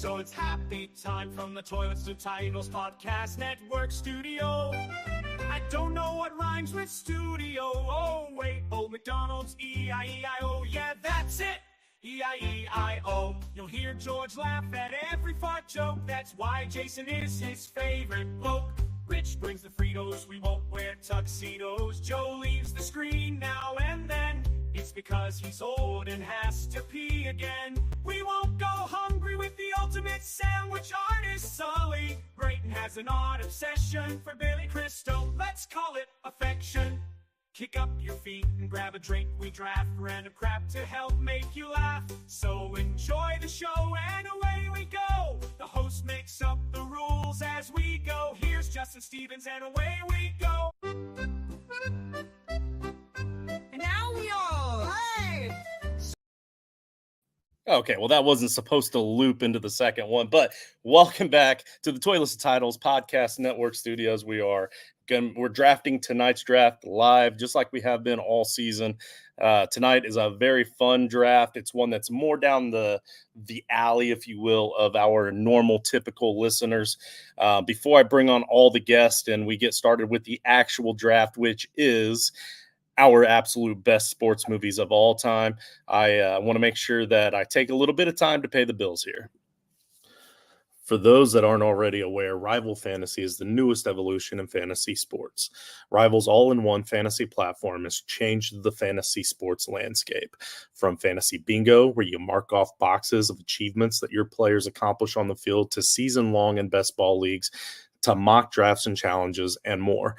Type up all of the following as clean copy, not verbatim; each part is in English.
So it's happy time from the Toilets to Titles Podcast Network studio. I don't know what rhymes with studio. Oh, wait, Old McDonald's, E-I-E-I-O. Yeah, that's it, E-I-E-I-O. You'll hear George laugh at every fart joke. That's why Jason is his favorite bloke. Rich brings the Fritos, we won't wear tuxedos. Joe leaves the screen now and then. It's because he's old and has to pee again. We won't go hungry with the ultimate sandwich artist, Sully. Brayton has an odd obsession for Billy Crystal. Let's call it affection. Kick up your feet and grab a drink. We draft random crap to help make you laugh. So enjoy the show and away we go. The host makes up the rules as we go. Here's Justin Stevens and away we go. And now we all play. Okay, well, that wasn't supposed to loop into the second one, but welcome back to the Toilets and Titles Podcast Network Studios. We're drafting tonight's draft live, just like we have been all season. Tonight is a very fun draft. It's one that's more down the alley, if you will, of our normal, typical listeners. Before I bring on all the guests and we get started with the actual draft, which is our absolute best sports movies of all time, I want to make sure that I take a little bit of time to pay the bills here. For those that aren't already aware, Rival Fantasy is the newest evolution in fantasy sports. Rival's all-in-one fantasy platform has changed the fantasy sports landscape. From fantasy bingo, where you mark off boxes of achievements that your players accomplish on the field, to season-long and best ball leagues, to mock drafts and challenges, and more.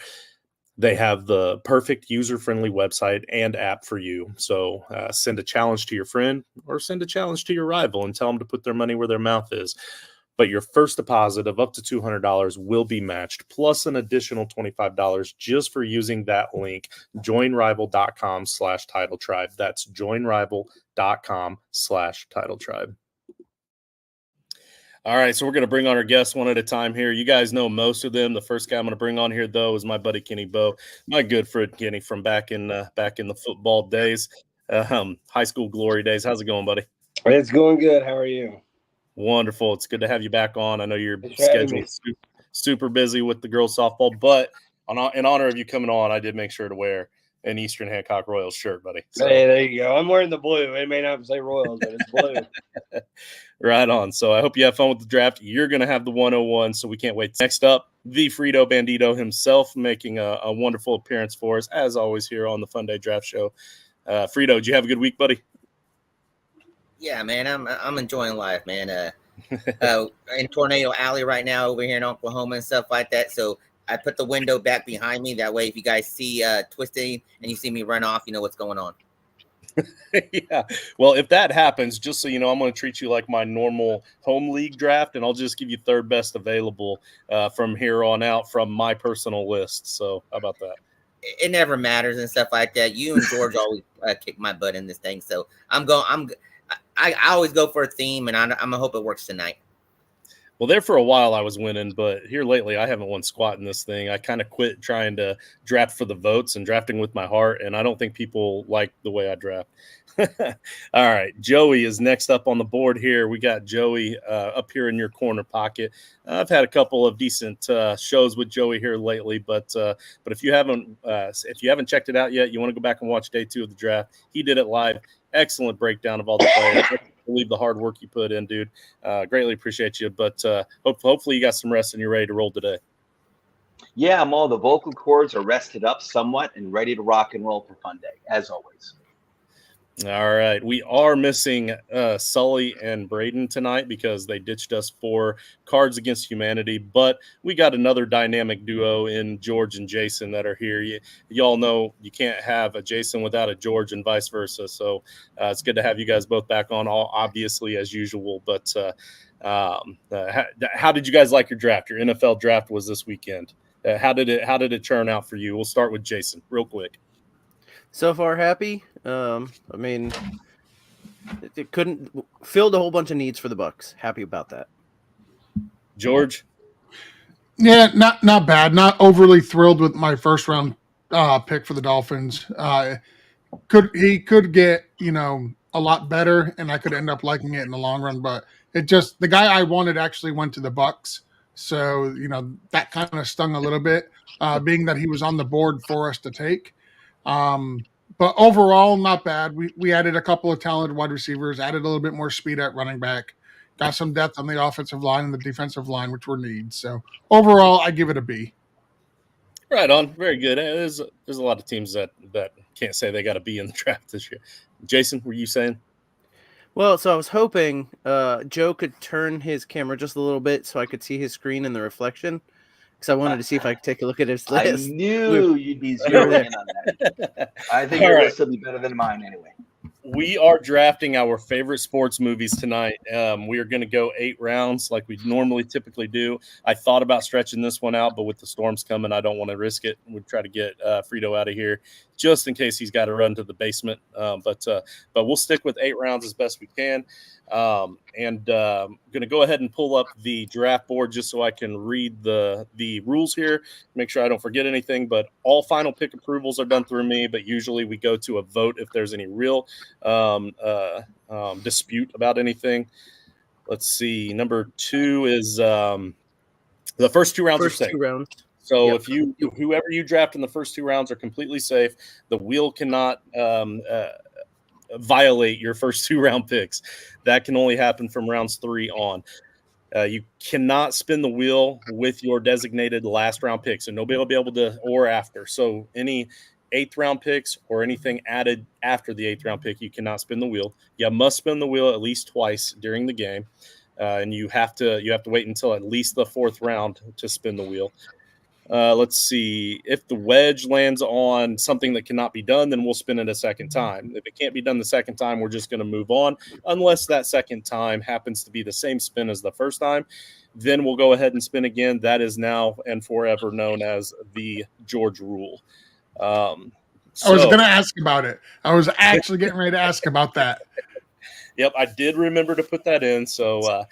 They have the perfect user-friendly website and app for you. So send a challenge to your friend or send a challenge to your rival and tell them to put their money where their mouth is. But your first deposit of up to $200 will be matched, plus an additional $25 just for using that link, joinrival.com/titletribe. That's joinrival.com/titletribe. All right, so we're going to bring on our guests one at a time here. You guys know most of them. The first guy I'm going to bring on here, though, is my buddy Kenny Bowe, my good friend Kenny from back in the football days, high school glory days. How's it going, buddy? It's going good. How are you? Wonderful. It's good to have you back on. I know your schedule is super busy with the girls softball, but in honor of you coming on, I did make sure to wear an Eastern Hancock Royals shirt, buddy. So. Hey, there you go. I'm wearing the blue. It may not say Royals, but it's blue. Right on. So I hope you have fun with the draft. You're going to have the 101, so we can't wait. Next up, the Frito Bandito himself, making a wonderful appearance for us, as always, here on the Funday Draft Show. Frito, did you have a good week, buddy? Yeah, man, I'm enjoying life, man. In Tornado Alley right now over here in Oklahoma and stuff like that. So I put the window back behind me. That way, if you guys see twisting and you see me run off, you know what's going on. Yeah. Well, if that happens, just so you know, I'm going to treat you like my normal home league draft, and I'll just give you third best available from here on out from my personal list. So how about that? It never matters and stuff like that. You and George always kick my butt in this thing. So I always go for a theme, and I'm gonna hope it works tonight. Well, there for a while I was winning, but here lately I haven't won squat in this thing. I kind of quit trying to draft for the votes and drafting with my heart, and I don't think people like the way I draft. All right, Joey is next up on the board here. We got Joey up here in your corner pocket. I've had a couple of decent shows with Joey here lately, but if you haven't checked it out yet, you want to go back and watch day 2 of the draft. He did it live. Excellent breakdown of all the players. I believe the hard work you put in, dude. Greatly appreciate you. But hopefully you got some rest and you're ready to roll today. Yeah, all the vocal cords are rested up somewhat and ready to rock and roll for Funday, as always. All right. We are missing Sully and Brayton tonight because they ditched us for Cards Against Humanity. But we got another dynamic duo in George and Jason that are here. Y'all know you can't have a Jason without a George and vice versa. So it's good to have you guys both back on, all obviously as usual. But how did you guys like your draft? Your NFL draft was this weekend. How did it turn out for you? We'll start with Jason real quick. So far, happy. I mean, it couldn't filled a whole bunch of needs for the Bucs. Happy about that. George? Yeah, not bad. Not overly thrilled with my first round pick for the Dolphins. He could get a lot better, and I could end up liking it in the long run. But It just the guy I wanted actually went to the Bucks, so that kind of stung a little bit, being that he was on the board for us to take. But overall, not bad. We added a couple of talented wide receivers, added a little bit more speed at running back, got some depth on the offensive line and the defensive line, which were needs. So overall, I give it a B. Right on. Very good. There's a lot of teams that can't say they got to be in the draft this year. Jason, were you saying? Well, so I was hoping Joe could turn his camera just a little bit so I could see his screen and the reflection, because I wanted to see if I could take a look at his I list. knew you'd be zeroing in on that. I think your list will be better than mine anyway. We are drafting our favorite sports movies tonight. We are going to go 8 rounds like we typically do. I thought about stretching this one out, but with the storms coming, I don't want to risk it. We'd try to get Frito out of here just in case he's got to run to the basement. But we'll stick with 8 rounds as best we can. And I'm going to go ahead and pull up the draft board just so I can read the rules here, make sure I don't forget anything. But all final pick approvals are done through me, but usually we go to a vote if there's any real dispute about anything. Let's see. Number 2 is the first 2 rounds are safe. 2 rounds. So Yep. if whoever you draft in the first 2 rounds are completely safe, the wheel cannot violate your first 2 round picks. That can only happen from rounds 3 on. You cannot spin the wheel with your designated last round pick. So nobody will be able to, or after. So any 8th round picks or anything added after the 8th round pick, you cannot spin the wheel. You must spin the wheel at least twice during the game. And you have to wait until at least the 4th round to spin the wheel. Let's see. If the wedge lands on something that cannot be done, then we'll spin it a second time. If it can't be done the second time, we're just going to move on. Unless that second time happens to be the same spin as the first time, then we'll go ahead and spin again. That is now and forever known as the George rule. I was going to ask about it. I was actually getting ready to ask about that. Yep, I did remember to put that in. So,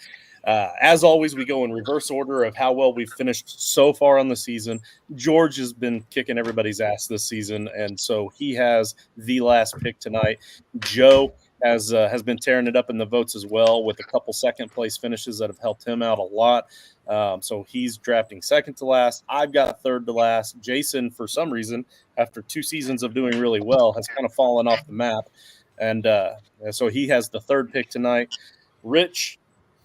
as always, we go in reverse order of how well we've finished so far on the season. George has been kicking everybody's ass this season, and so he has the last pick tonight. Joe has been tearing it up in the votes as well, with a couple second-place finishes that have helped him out a lot. So he's drafting second to last. I've got third to last. Jason, for some reason, after 2 seasons of doing really well, has kind of fallen off the map, and so he has the 3rd pick tonight. Rich,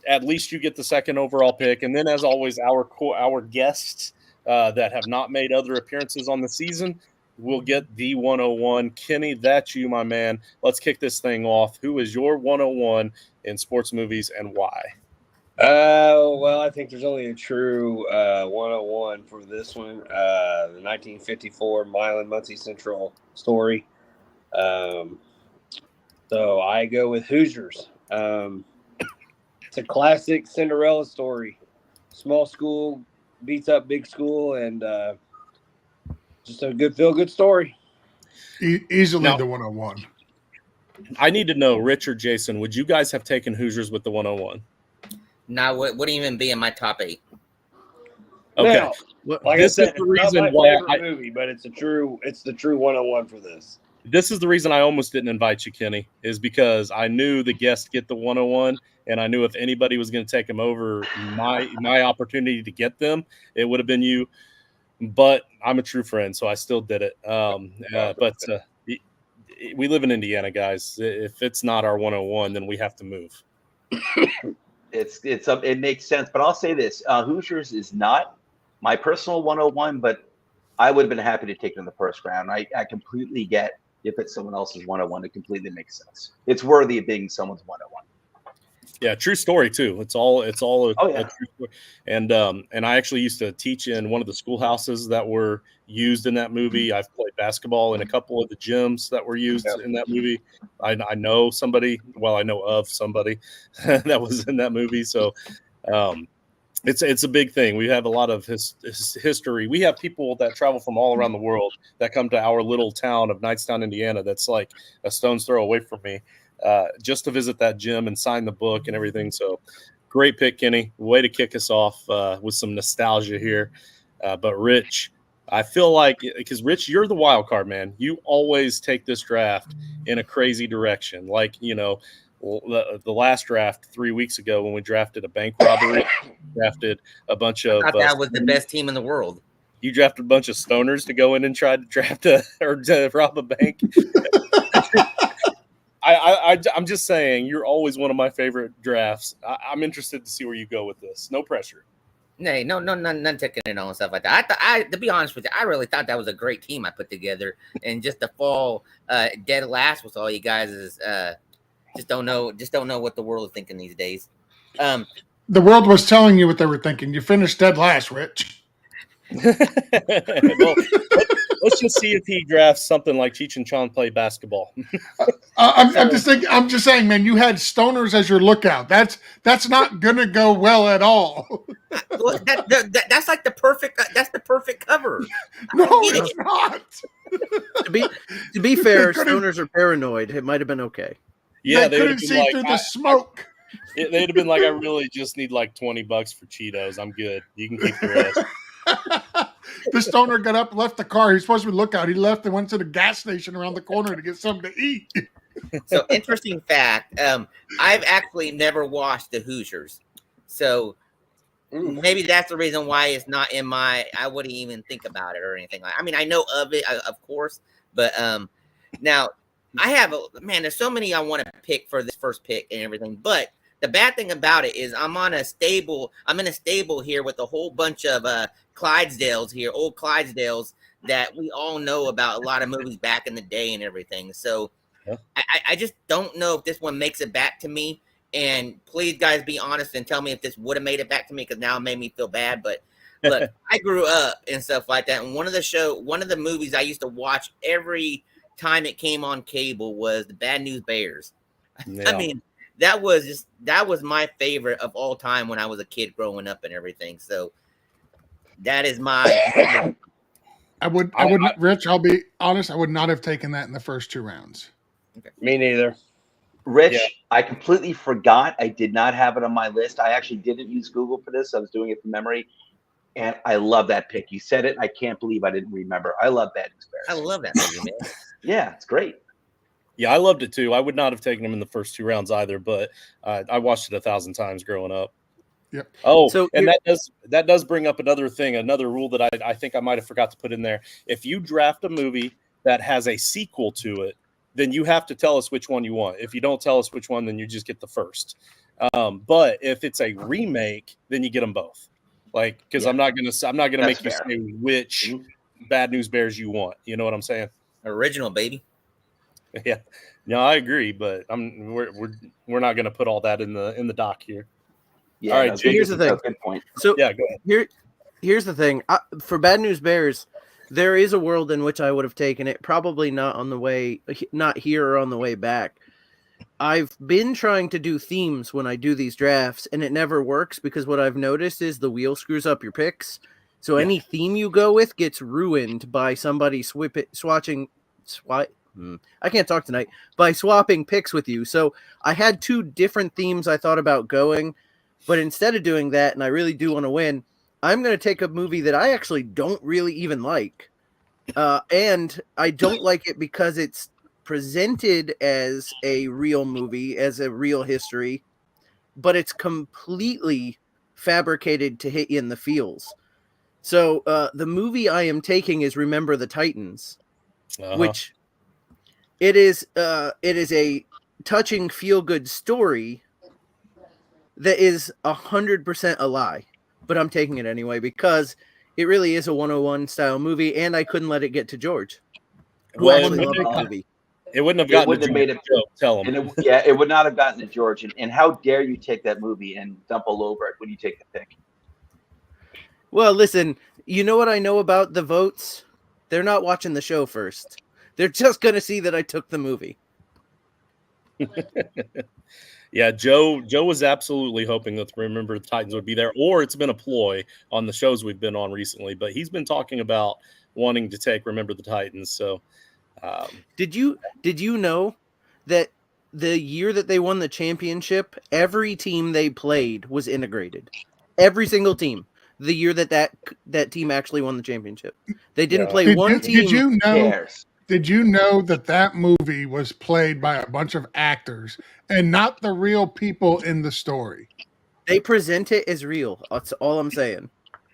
at least you get the 2nd overall pick. And then, as always, our guests that have not made other appearances on the season will get the 101. Kenny, that's you, my man. Let's kick this thing off. Who is your 101 in sports movies and why? Well, I think there's only a true 101 for this one. The 1954 Milan Muncie Central story. So I go with Hoosiers. It's a classic Cinderella story. Small school beats up big school, and just a good feel-good story. Easily Now, the 101. I need to know, Rich or Jason, would you guys have taken Hoosiers with the 101? Now, wouldn't even be in my top 8. Okay. Now, like This I said, is the it's reason not my why favorite movie, but it's the true 101 for this. This is the reason I almost didn't invite you, Kenny, is because I knew the guests get the 101, and I knew if anybody was going to take them over my opportunity to get them, it would have been you. But I'm a true friend, so I still did it. But we live in Indiana, guys. If it's not our 101, then we have to move. It makes sense, but I'll say this: Hoosiers is not my personal 101, but I would have been happy to take it in the first round. I completely get if it's someone else's 101, it completely makes sense. It's worthy of being someone's 101. Yeah, true story too. It's all a true story. And I actually used to teach in one of the schoolhouses that were used in that movie. I've played basketball in a couple of the gyms that were used in that movie. I know somebody. Well, I know of somebody that was in that movie. So it's a big thing. We have a lot of history. We have people that travel from all around the world that come to our little town of Knightstown, Indiana. That's like a stone's throw away from me. Just to visit that gym and sign the book and everything. So great pick, Kenny. Way to kick us off with some nostalgia here. But Rich, I feel like, because Rich, you're the wild card, man. You always take this draft in a crazy direction. Like, Well, the last draft 3 weeks ago when we drafted a bank robbery, drafted a bunch of. I thought that was the best team in the world. You drafted a bunch of stoners to go in and try to draft or to rob a bank. I'm just saying, you're always one of my favorite drafts. I'm interested to see where you go with this. No pressure. Nay, none taking it on and stuff like that. To be honest with you, I really thought that was a great team I put together, and just to fall dead last with all you guys is just don't know what the world is thinking these days. The world was telling you what they were thinking. You finished dead last, Rich. Well, let's just see if he drafts something like Cheech and Chong play basketball. I'm just saying, man. You had stoners as your lookout. That's not gonna go well at all. Well, that's like the perfect. That's the perfect cover. No, it's not. To be fair, stoners are paranoid. It might have been okay. Yeah, they couldn't see through the smoke. They'd have been like, I really just need like $20 for Cheetos. I'm good. You can keep the rest. The stoner got up, left the car. He's supposed to be lookout. He left and went to the gas station around the corner to get something to eat. So, interesting fact, I've actually never watched the Hoosiers. So maybe that's the reason why it's not in my, I wouldn't even think about it or anything. I mean, I know of it, of course, but now I have, there's so many I want to pick for this first pick and everything, but the bad thing about it is I'm in a stable here with a whole bunch of Clydesdales here, old Clydesdales that we all know about, a lot of movies back in the day and everything. So I just don't know if this one makes it back to me. And please, guys, be honest and tell me if this would have made it back to me, because now it made me feel bad. But look, I grew up and stuff like that. And one of the movies I used to watch every time it came on cable was the Bad News Bears. Yeah. I mean, that was my favorite of all time when I was a kid growing up and everything. So that is my. Rich, I'll be honest. I would not have taken that in the first 2 rounds. Okay. Me neither. Rich, I completely forgot. I did not have it on my list. I actually didn't use Google for this. I was doing it from memory. And I love that pick. You said it. I can't believe I didn't remember. I love Bad News Bears. I love that movie, man. Yeah, it's great. Yeah, I loved it too. I would not have taken him in the first 2 rounds either, but I watched it 1,000 times growing up. Yep. Oh, so and that does bring up another thing, another rule that I think I might have forgot to put in there. If you draft a movie that has a sequel to it, then you have to tell us which one you want. If you don't tell us which one, then you just get the first. But if it's a remake, then you get them both. Like, because I'm not gonna make you say which Bad News Bears you want. You know what I'm saying? Original, baby. Yeah, no, I agree, but we're not gonna put all that in the doc here. Yeah, all right. So here's the thing. Good point. So yeah, go ahead. Here's the thing. For Bad News Bears, there is a world in which I would have taken it. Probably not here or on the way back. I've been trying to do themes when I do these drafts, and it never works because what I've noticed is the wheel screws up your picks. So any theme you go with gets ruined by somebody I can't talk tonight, by swapping picks with you. So I had 2 different themes I thought about going, but instead of doing that, and I really do want to win, I'm going to take a movie that I actually don't really even like. And I don't like it because it's presented as a real movie, as a real history, but it's completely fabricated to hit you in the feels. So the movie I am taking is Remember the Titans, which it is a touching feel-good story that is 100% a lie, but I'm taking it anyway because it really is a 101 style movie, and I couldn't let it get to George. Well, it wouldn't have gotten to George. Tell him. It would not have gotten to George. And how dare you take that movie and dump all over it when you take the pick? Well, listen, you know what I know about the votes? They're not watching the show first. They're just going to see that I took the movie. Yeah, Joe was absolutely hoping that Remember the Titans would be there, or it's been a ploy on the shows we've been on recently, but he's been talking about wanting to take Remember the Titans. So did you know that the year that they won the championship, every team they played was integrated? Every single team. The year that team actually won the championship. They didn't play one team. Did you know? Did you know that movie was played by a bunch of actors and not the real people in the story? They present it as real. That's all I'm saying.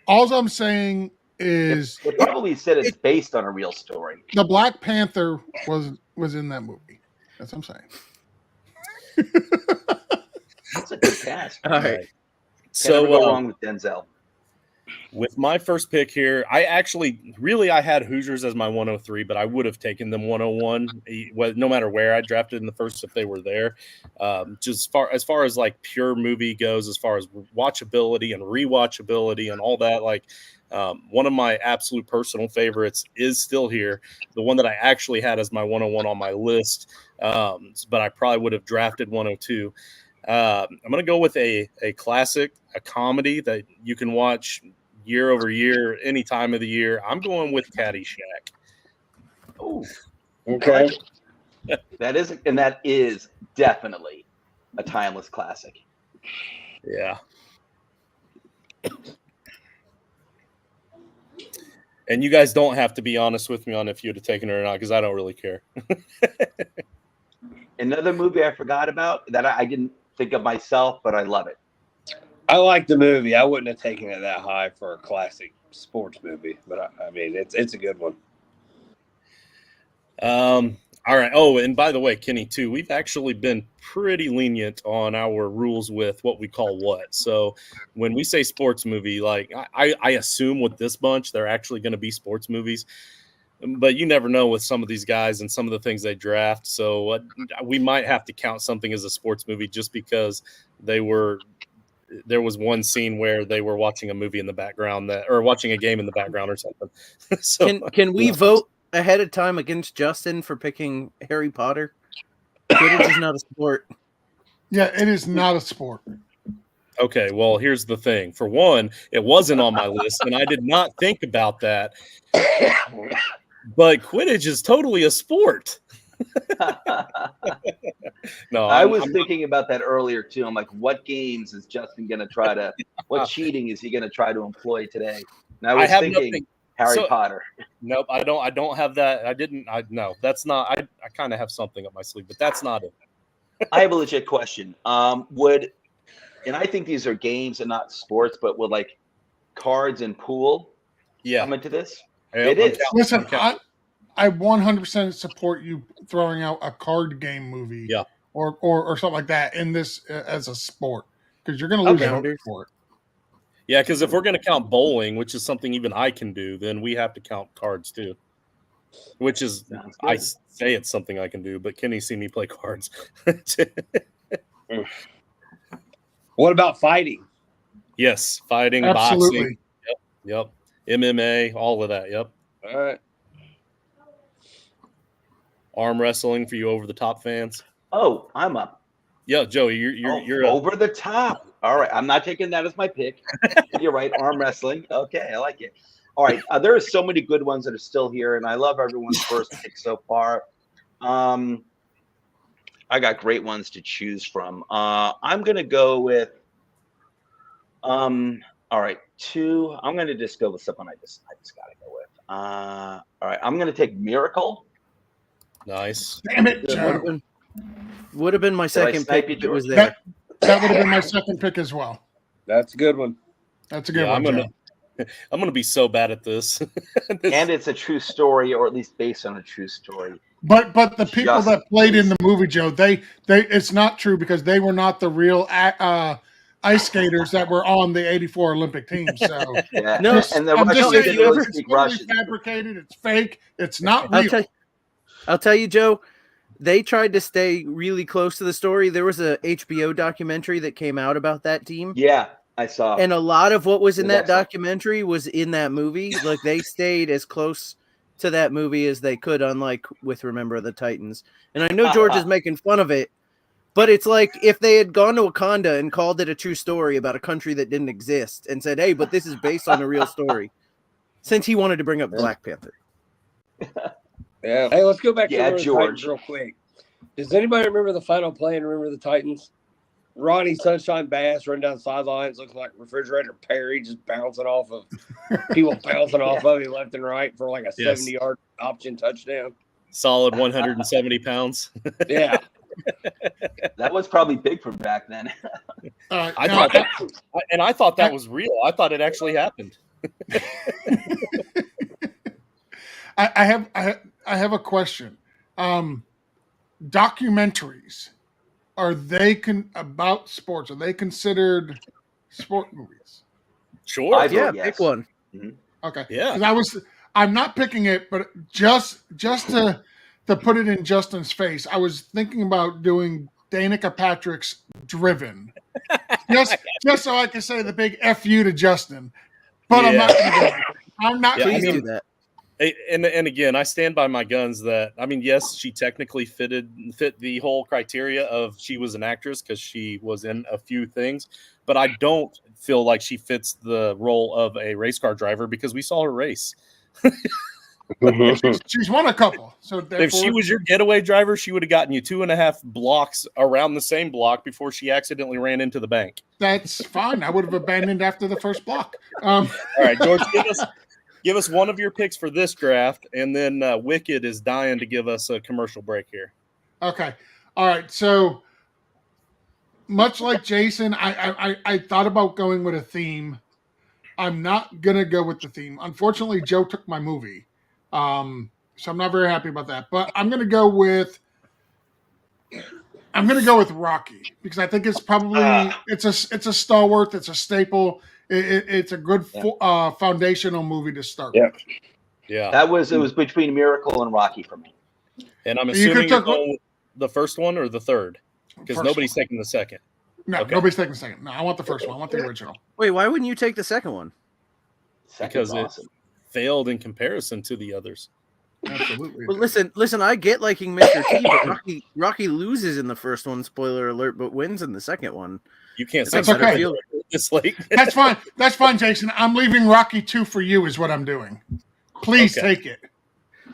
All I'm saying is They probably said it's based on a real story. the Black Panther was in that movie. That's what I'm saying. That's a good cast. All right. So go wrong with Denzel. With my first pick here, I had Hoosiers as my 103, but I would have taken them 101, no matter where I drafted in the first if they were there. Just as far as like pure movie goes, as far as watchability and rewatchability and all that, like one of my absolute personal favorites is still here. The one that I actually had as my 101 on my list, but I probably would have drafted 102. I'm going to go with a classic, a comedy that you can watch year over year, any time of the year. I'm going with Caddyshack. Oh, Okay. that is definitely a timeless classic. Yeah. And you guys don't have to be honest with me on if you'd have taken it or not, because I don't really care. Another movie I forgot about that I didn't think of myself, but I love it. I like the movie. I wouldn't have taken it that high for a classic sports movie, but I mean, it's a good one. All right. Oh, and by the way, Kenny, too, we've actually been pretty lenient on our rules with what we call what. So when we say sports movie, like I assume with this bunch, they're actually going to be sports movies. But you never know with some of these guys and some of the things they draft. So we might have to count something as a sports movie just because there was one scene where they were watching a movie in the background or watching a game in the background or something. So, can we vote ahead of time against Justin for picking Harry Potter? Quidditch is not a sport. Yeah, it is not a sport. Okay, well, here's the thing. For one, it wasn't on my list, and I did not think about that. But Quidditch is totally a sport. No, I was thinking about that earlier too. I'm like, what games is Justin going to try to? What cheating is he going to try to employ today? And I was thinking Harry Potter. Nope, I don't have that. No, that's not. I kind of have something up my sleeve, but that's not it. I have a legit question. And I think these are games and not sports, but would like cards and pool come into this? Yep, it is. Listen, I 100% support you throwing out a card game movie, or something like that in this as a sport, because you're going to lose votes for it. Yeah, because if we're going to count bowling, which is something even I can do, then we have to count cards too. Which is, I say it's something I can do, but Kenny see me play cards. What about fighting? Yes, fighting, Absolutely. boxing. Yep. MMA, all of that. Yep. All right. Arm wrestling for you over the top fans. Oh, I'm up. Yeah, Joey, you're over the top. All right, I'm not taking that as my pick. You're right, arm wrestling. Okay, I like it. All right, there are so many good ones that are still here, and I love everyone's first pick so far. I got great ones to choose from. I'm gonna go with all right, two. I'm gonna just go with someone I just gotta go with. All right, I'm gonna take Miracle. Nice. Damn it, Joe. Would have been my second pick if it was there. That would have been my second pick as well. That's a good one. That's a good one. I'm gonna be so bad at this. And it's a true story, or at least based on a true story. But the people that played in the movie, Joe, they it's not true because they were not the real ice skaters that were on the '84 Olympic team. So no, and the Russians it's totally fabricated. It's fake. It's not real. I'll tell you, Joe. They tried to stay really close to the story. There was a HBO documentary that came out about that team. Yeah, I saw. And a lot of what was in that documentary was in that movie. Like they stayed as close to that movie as they could, unlike with Remember the Titans. And I know George is making fun of it, but it's like if they had gone to Wakanda and called it a true story about a country that didn't exist and said, hey, but this is based on a real story, since he wanted to bring up Black Panther. Yeah. Hey, let's go back to George real quick. Does anybody remember the final play and Remember the Titans? Ronnie Sunshine Bass running down the sidelines, looking like Refrigerator Perry, just bouncing off of people bouncing off of him left and right for like a 70-yard option touchdown. Solid 170 pounds. Yeah. That was probably big from back then. I thought that was real. I thought it actually happened. I have a question. Documentaries, are they about sports? Are they considered sport movies? Sure. Yes. Pick one. Okay. Yeah. Because I'm not picking it, but just to put it in Justin's face, I was thinking about doing Danica Patrick's Driven, just so I can say the big F you to Justin. But I'm not going to do it. I'm not. Please do that. And again, I stand by my guns that, I mean, yes, she technically fit the whole criteria of she was an actress because she was in a few things, but I don't feel like she fits the role of a race car driver because we saw her race. She's won a couple. So if she was your getaway driver, she would have gotten you 2.5 blocks around the same block before she accidentally ran into the bank. That's fine. I would have abandoned after the first block. All right, George, give us one of your picks for this draft, and then Wicked is dying to give us a commercial break here. Okay. All right. So much like Jason, I thought about going with a theme. I'm not going to go with the theme. Unfortunately, Joe took my movie. So I'm not very happy about that. But I'm going to go with Rocky because I think it's probably it's a stalwart, it's a staple. It's a good foundational movie to start with. Yeah. It was between Miracle and Rocky for me. And I'm assuming you're going with the first one or the third? Because nobody's taking the second. No, nobody's taking the second. No, I want the first one. I want the original. Wait, why wouldn't you take the second one? Because it failed in comparison to the others. Absolutely. Well, listen. I get liking Mr. T, but Rocky loses in the first one. Spoiler alert! But wins in the second one. You can't say that's okay. This late. That's fine. That's fine, Jason. I'm leaving Rocky 2 for you. Is what I'm doing. Please take it.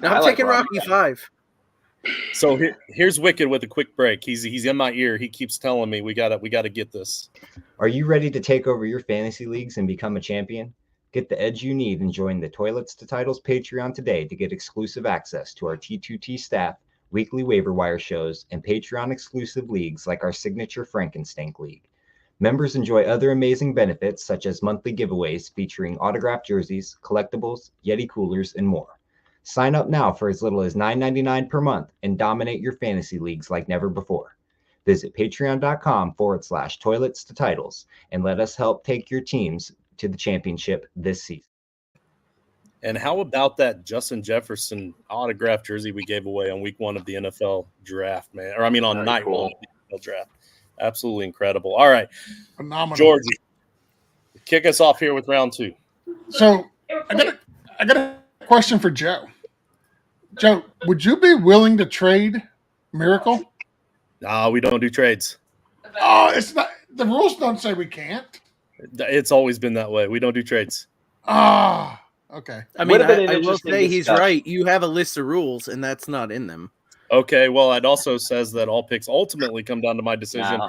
No, I'm taking Rocky 5. So here's Wicked with a quick break. He's in my ear. He keeps telling me we gotta get this. Are you ready to take over your fantasy leagues and become a champion? Get the edge you need and join the Toilets to Titles Patreon today to get exclusive access to our T2T staff, weekly waiver wire shows, and Patreon exclusive leagues like our signature Frankenstank League. Members enjoy other amazing benefits such as monthly giveaways featuring autographed jerseys, collectibles, Yeti coolers, and more. Sign up now for as little as $9.99 per month and dominate your fantasy leagues like never before. Visit patreon.com/toilets to titles and let us help take your teams to the championship this season. And how about that Justin Jefferson autographed jersey we gave away on week 1 of the NFL draft, man? Or I mean on night 1 of the NFL draft. Absolutely incredible. All right. Phenomenal. George, kick us off here with round 2. So I got a question for Joe. Joe, would you be willing to trade Miracle? No, we don't do trades. Oh, it's not. The rules don't say we can't. It's always been that way. We don't do trades. Ah, okay. I mean, I will say he's right. You have a list of rules, and that's not in them. Okay, well, it also says that all picks ultimately come down to my decision,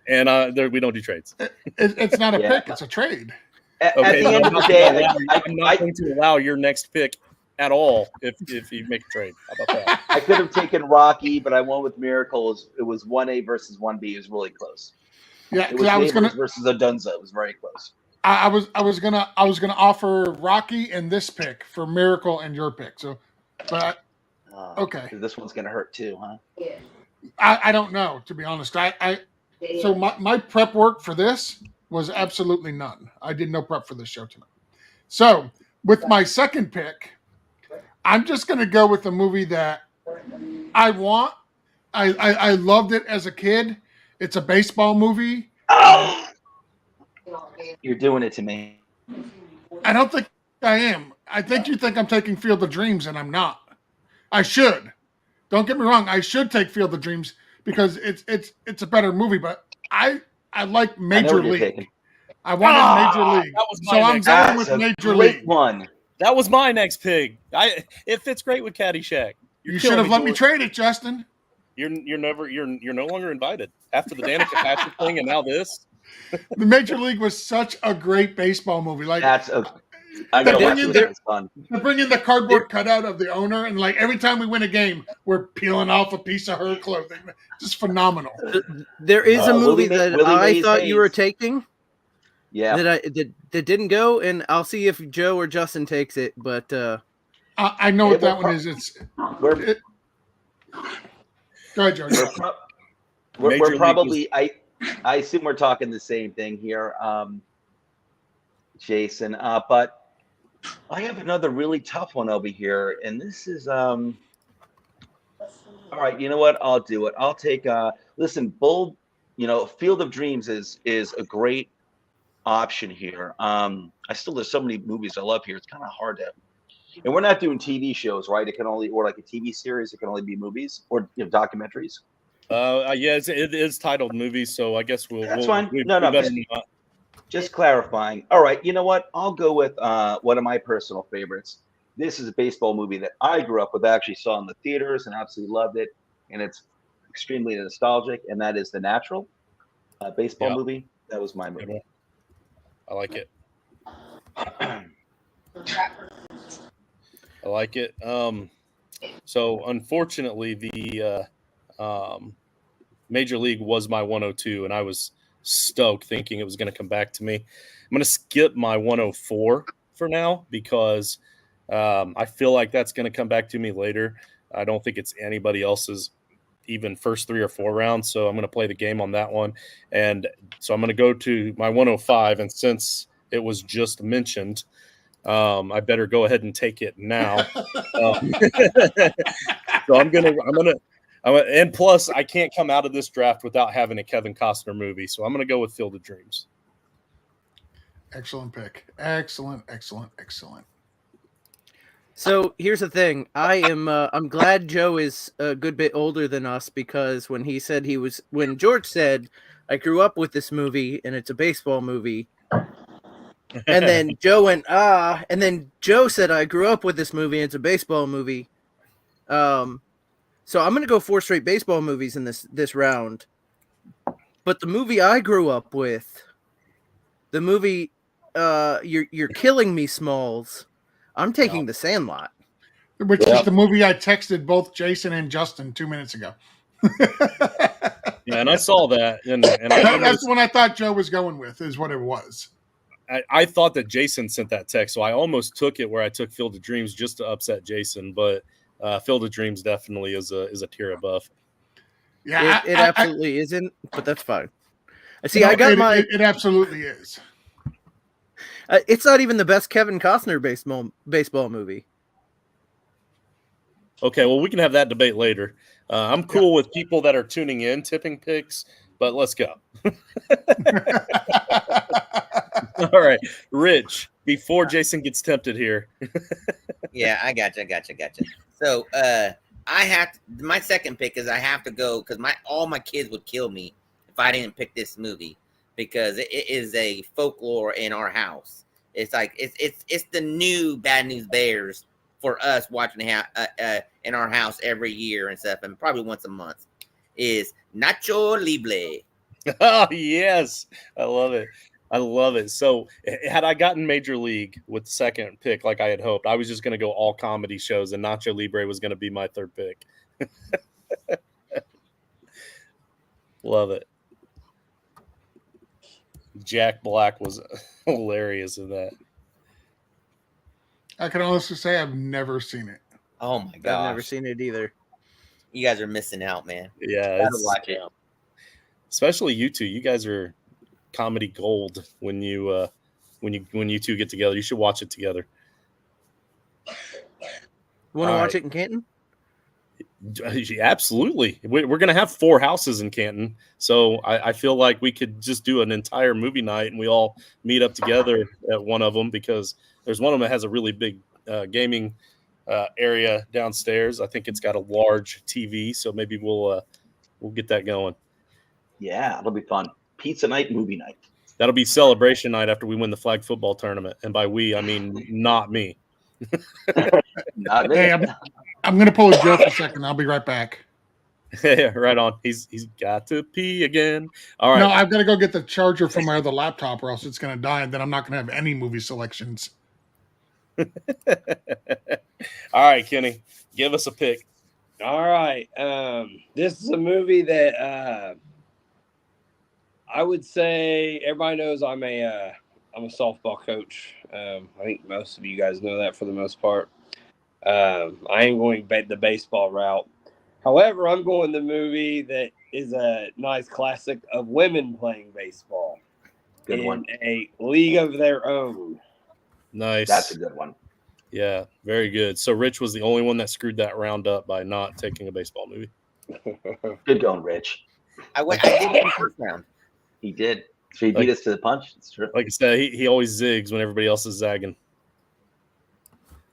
and we don't do trades. It's not a pick; it's a trade. At the end of the day, I'm not going to allow your next pick at all if you make a trade. How about that? I could have taken Rocky, but I went with Miracle. It was 1A versus 1B. It was really close. Yeah, because I was gonna versus Odunza. It was very close. I was gonna offer Rocky and this pick for Miracle and your pick. So, but okay, this one's gonna hurt too, huh? Yeah. I don't know, to be honest. So my prep work for this was absolutely none. I did no prep for this show tonight. So with my second pick, I'm just gonna go with a movie that I want. I loved it as a kid. It's a baseball movie. Oh! You're doing it to me. I don't think I am. I think you think I'm taking Field of Dreams, and I'm not. I should. Don't get me wrong. I should take Field of Dreams because it's a better movie. But I like Major League. I wanted Major League, so I'm going with Major League. One. That was my next pick. It fits great with Caddyshack. You should have let me trade it, Justin. You're no longer invited after the Danica Patrick thing, and now this. The Major League was such a great baseball movie. Like I gotta They're watch bringing it with the- my son. They're bringing the cardboard cutout of the owner, and like every time we win a game, we're peeling off a piece of her clothing. Just phenomenal. There is a movie Willie that I Mays thought you were Hayes. taking Yeah. that didn't go, and I'll see if Joe or Justin takes it. But I know Hey, what that one is. Go ahead, George. We're probably I assume we're talking the same thing here, Jason. But I have another really tough one over here, and this is all right. You know what? I'll do it. I'll take listen, Bold. Field of Dreams is a great option here. There's so many movies I love here. It's kind of hard to. And we're not doing TV shows, right? It can only, or like a TV series. It can only be movies or documentaries. Yeah, it is titled movies, so I guess That's fine. We No, better not. Just clarifying. All right, you know what? I'll go with one of my personal favorites. This is a baseball movie that I grew up with. I actually saw in the theaters and absolutely loved it, and it's extremely nostalgic. And that is The Natural, baseball movie. That was my movie. I like it. I like it. So unfortunately, the Major League was my 102, and I was stoked thinking it was going to come back to me. I'm going to skip my 104 for now because I feel like that's going to come back to me later. I don't think it's anybody else's even first 3 or 4 rounds, so I'm going to play the game on that one. And so I'm going to go to my 105, and since it was just mentioned, I better go ahead and take it now. So I'm gonna, and plus I can't come out of this draft without having a Kevin Costner movie. So I'm gonna go with Field of Dreams. Excellent pick. Excellent. so here's the thing. I'm glad Joe is a good bit older than us, because when George said, I grew up with this movie and it's a baseball movie. And then Joe went, and then Joe said, I grew up with this movie and it's a baseball movie. So I'm going to go 4 straight baseball movies in this round. But the movie I grew up with, the movie, You're Killing Me, Smalls, I'm taking The Sandlot. Which is the movie I texted both Jason and Justin 2 minutes ago. Yeah, and I saw that. And that's the one I thought Joe was going with, is what it was. I thought that Jason sent that text, so I almost took it where I took Field of Dreams just to upset Jason, but Field of Dreams definitely is a tier above. Yeah, it absolutely isn't, but that's fine. I got it absolutely is. It's not even the best Kevin Costner baseball movie. Okay, well, we can have that debate later. I'm cool with people that are tuning in tipping picks, but let's go. All right, Rich, before Jason gets tempted here. Yeah, I gotcha. So my second pick is I have to go because all my kids would kill me if I didn't pick this movie, because it is a folklore in our house. It's like it's the new Bad News Bears for us watching in our house every year and stuff, and probably once a month. Is Nacho Libre. Oh yes, I love it. So had I gotten Major League with the second pick like I had hoped, I was just going to go all comedy shows, and Nacho Libre was going to be my third pick. Love it. Jack Black was hilarious in that. I can honestly say I've never seen it. Oh my god, I've never seen it either. You guys are missing out, man. Yeah, Gotta watch it. Especially you two. You guys are comedy gold when you two get together. You should watch it together. Want to watch it in Canton? Absolutely. We're going to have 4 houses in Canton. So I feel like we could just do an entire movie night and we all meet up together at one of them, because there's one of them that has a really big gaming area downstairs. I think it's got a large TV. So maybe we'll get that going. Yeah, it'll be fun. Pizza night, movie night. That'll be celebration night after we win the flag football tournament. And by we, I mean not me. Hey, I'm going to pull a Joe for a second. I'll be right back. Yeah, right on. He's got to pee again. All right. No, I've got to go get the charger from my other laptop, or else it's going to die, and then I'm not going to have any movie selections. All right, Kenny, give us a pick. All right. This is a movie that I would say everybody knows I'm a softball coach. I think most of you guys know that for the most part. I ain't going the baseball route. However, I'm going the movie that is a nice classic of women playing baseball. Good one. A league of their own. Nice. That's a good one. Yeah, very good. So Rich was the only one that screwed that round up by not taking a baseball movie. Good going, Rich. I did in the first round. He did. So he beat us to the punch. It's true. Like I said, he always zigs when everybody else is zagging.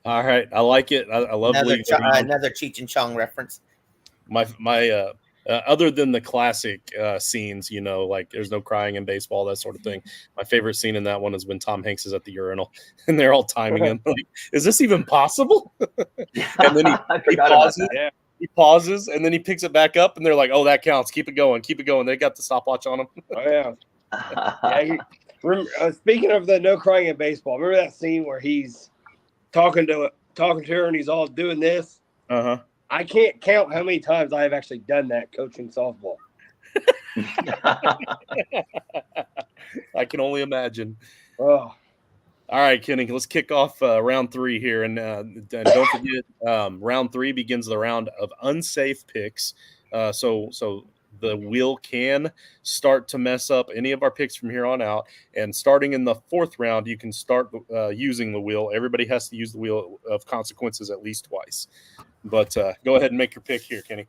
All right, I like it. I love another Cheech and Chong reference. My other than the classic scenes, you know, like there's no crying in baseball, that sort of thing. My favorite scene in that one is when Tom Hanks is at the urinal and they're all timing him. Like, is this even possible? And then he pauses. Yeah. He pauses and then he picks it back up and they're like, "Oh, that counts. Keep it going. Keep it going." They got the stopwatch on him. Oh yeah. Speaking of the no crying in baseball, remember that scene where he's talking to her and he's all doing this? Uh-huh. I can't count how many times I have actually done that coaching softball. I can only imagine. Oh. All right, Kenny, let's kick off round 3 here. And don't forget, round 3 begins the round of unsafe picks. So the wheel can start to mess up any of our picks from here on out. And starting in the 4th round, you can start using the wheel. Everybody has to use the wheel of consequences at least twice. But go ahead and make your pick here, Kenny.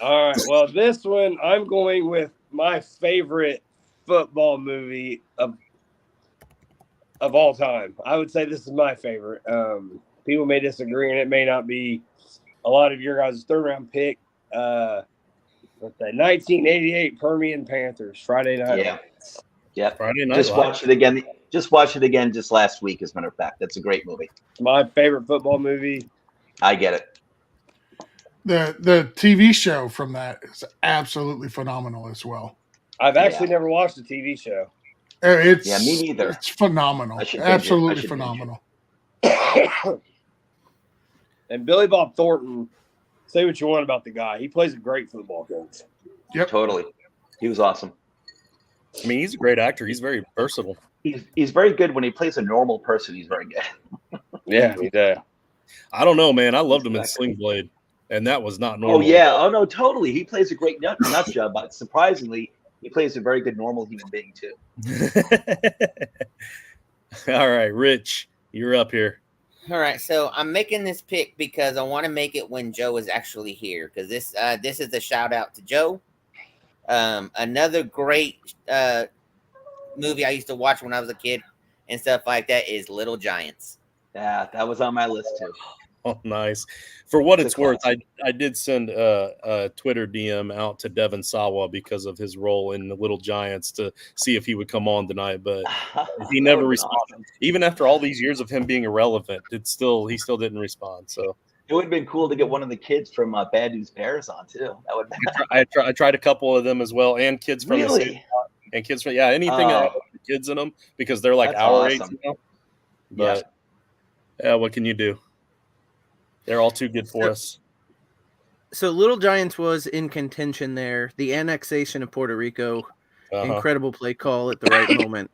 All right. Well, this one, I'm going with my favorite football movie of all time. I would say this is my favorite. People may disagree, and it may not be a lot of your guys' 3rd round pick. But the 1988 Permian Panthers, Friday Night. Yeah. Yep. Friday Night. Just watched it again. Just watched it again just last week, as a matter of fact. That's a great movie. It's my favorite football movie. I get it. The TV show from that is absolutely phenomenal as well. I've actually never watched the TV show. It's me neither. It's phenomenal. Absolutely phenomenal. And Billy Bob Thornton, say what you want about the guy. He plays a great football coach. Yep. Totally. He was awesome. I mean, he's a great actor. He's very versatile. He's very good when he plays a normal person. He's very good. Yeah, he does. I don't know, man. I loved him in Sling Blade, and that was not normal. Oh, yeah. Oh, no, totally. He plays a great nut job, but surprisingly, he plays a very good normal human being, too. All right, Rich, you're up here. All right, so I'm making this pick because I want to make it when Joe is actually here, because this is a shout out to Joe. Another great movie I used to watch when I was a kid and stuff like that is Little Giants. Yeah, that was on my list too. Oh, nice. For what it's worth, I did send a Twitter DM out to Devin Sawa because of his role in the Little Giants to see if he would come on tonight, but he never responded. Awesome. Even after all these years of him being irrelevant, he still didn't respond. So it would have been cool to get one of the kids from Bad News Bears on too. That would. I tried a couple of them as well, and kids from the and kids from anything that has kids in them because they're like our age now. But yeah, what can you do? They're all too good for us. So Little Giants was in contention there. The annexation of Puerto Rico, incredible play call at the right moment.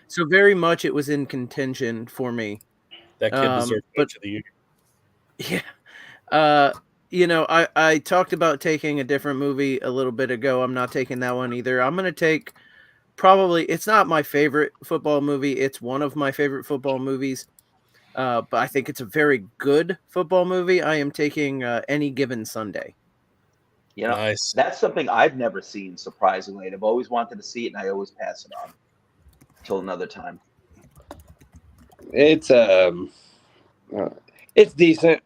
So very much it was in contention for me. That kid deserved Coach of the Year. Yeah. I talked about taking a different movie a little bit ago. I'm not taking that one either. I'm going to take it's not my favorite football movie. It's one of my favorite football movies. But I think it's a very good football movie. I am taking Any Given Sunday. Nice. That's something I've never seen, surprisingly. And I've always wanted to see it, and I always pass it on until another time. It's decent.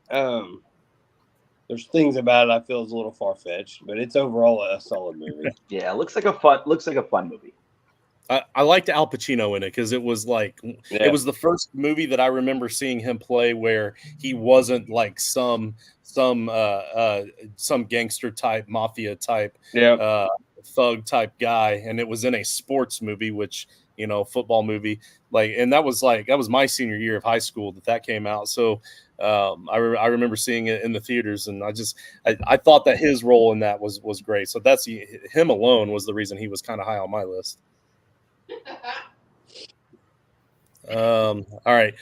There's things about it I feel is a little far-fetched, but it's overall a solid movie. Yeah, it looks like a fun movie. I liked Al Pacino in it because it was it was the first movie that I remember seeing him play where he wasn't like some gangster type, mafia type, thug type guy, and it was in a sports movie, which football movie. And that was my senior year of high school that came out. So I remember seeing it in the theaters, and I thought that his role in that was great. So that's him alone was the reason he was kind of high on my list. All right,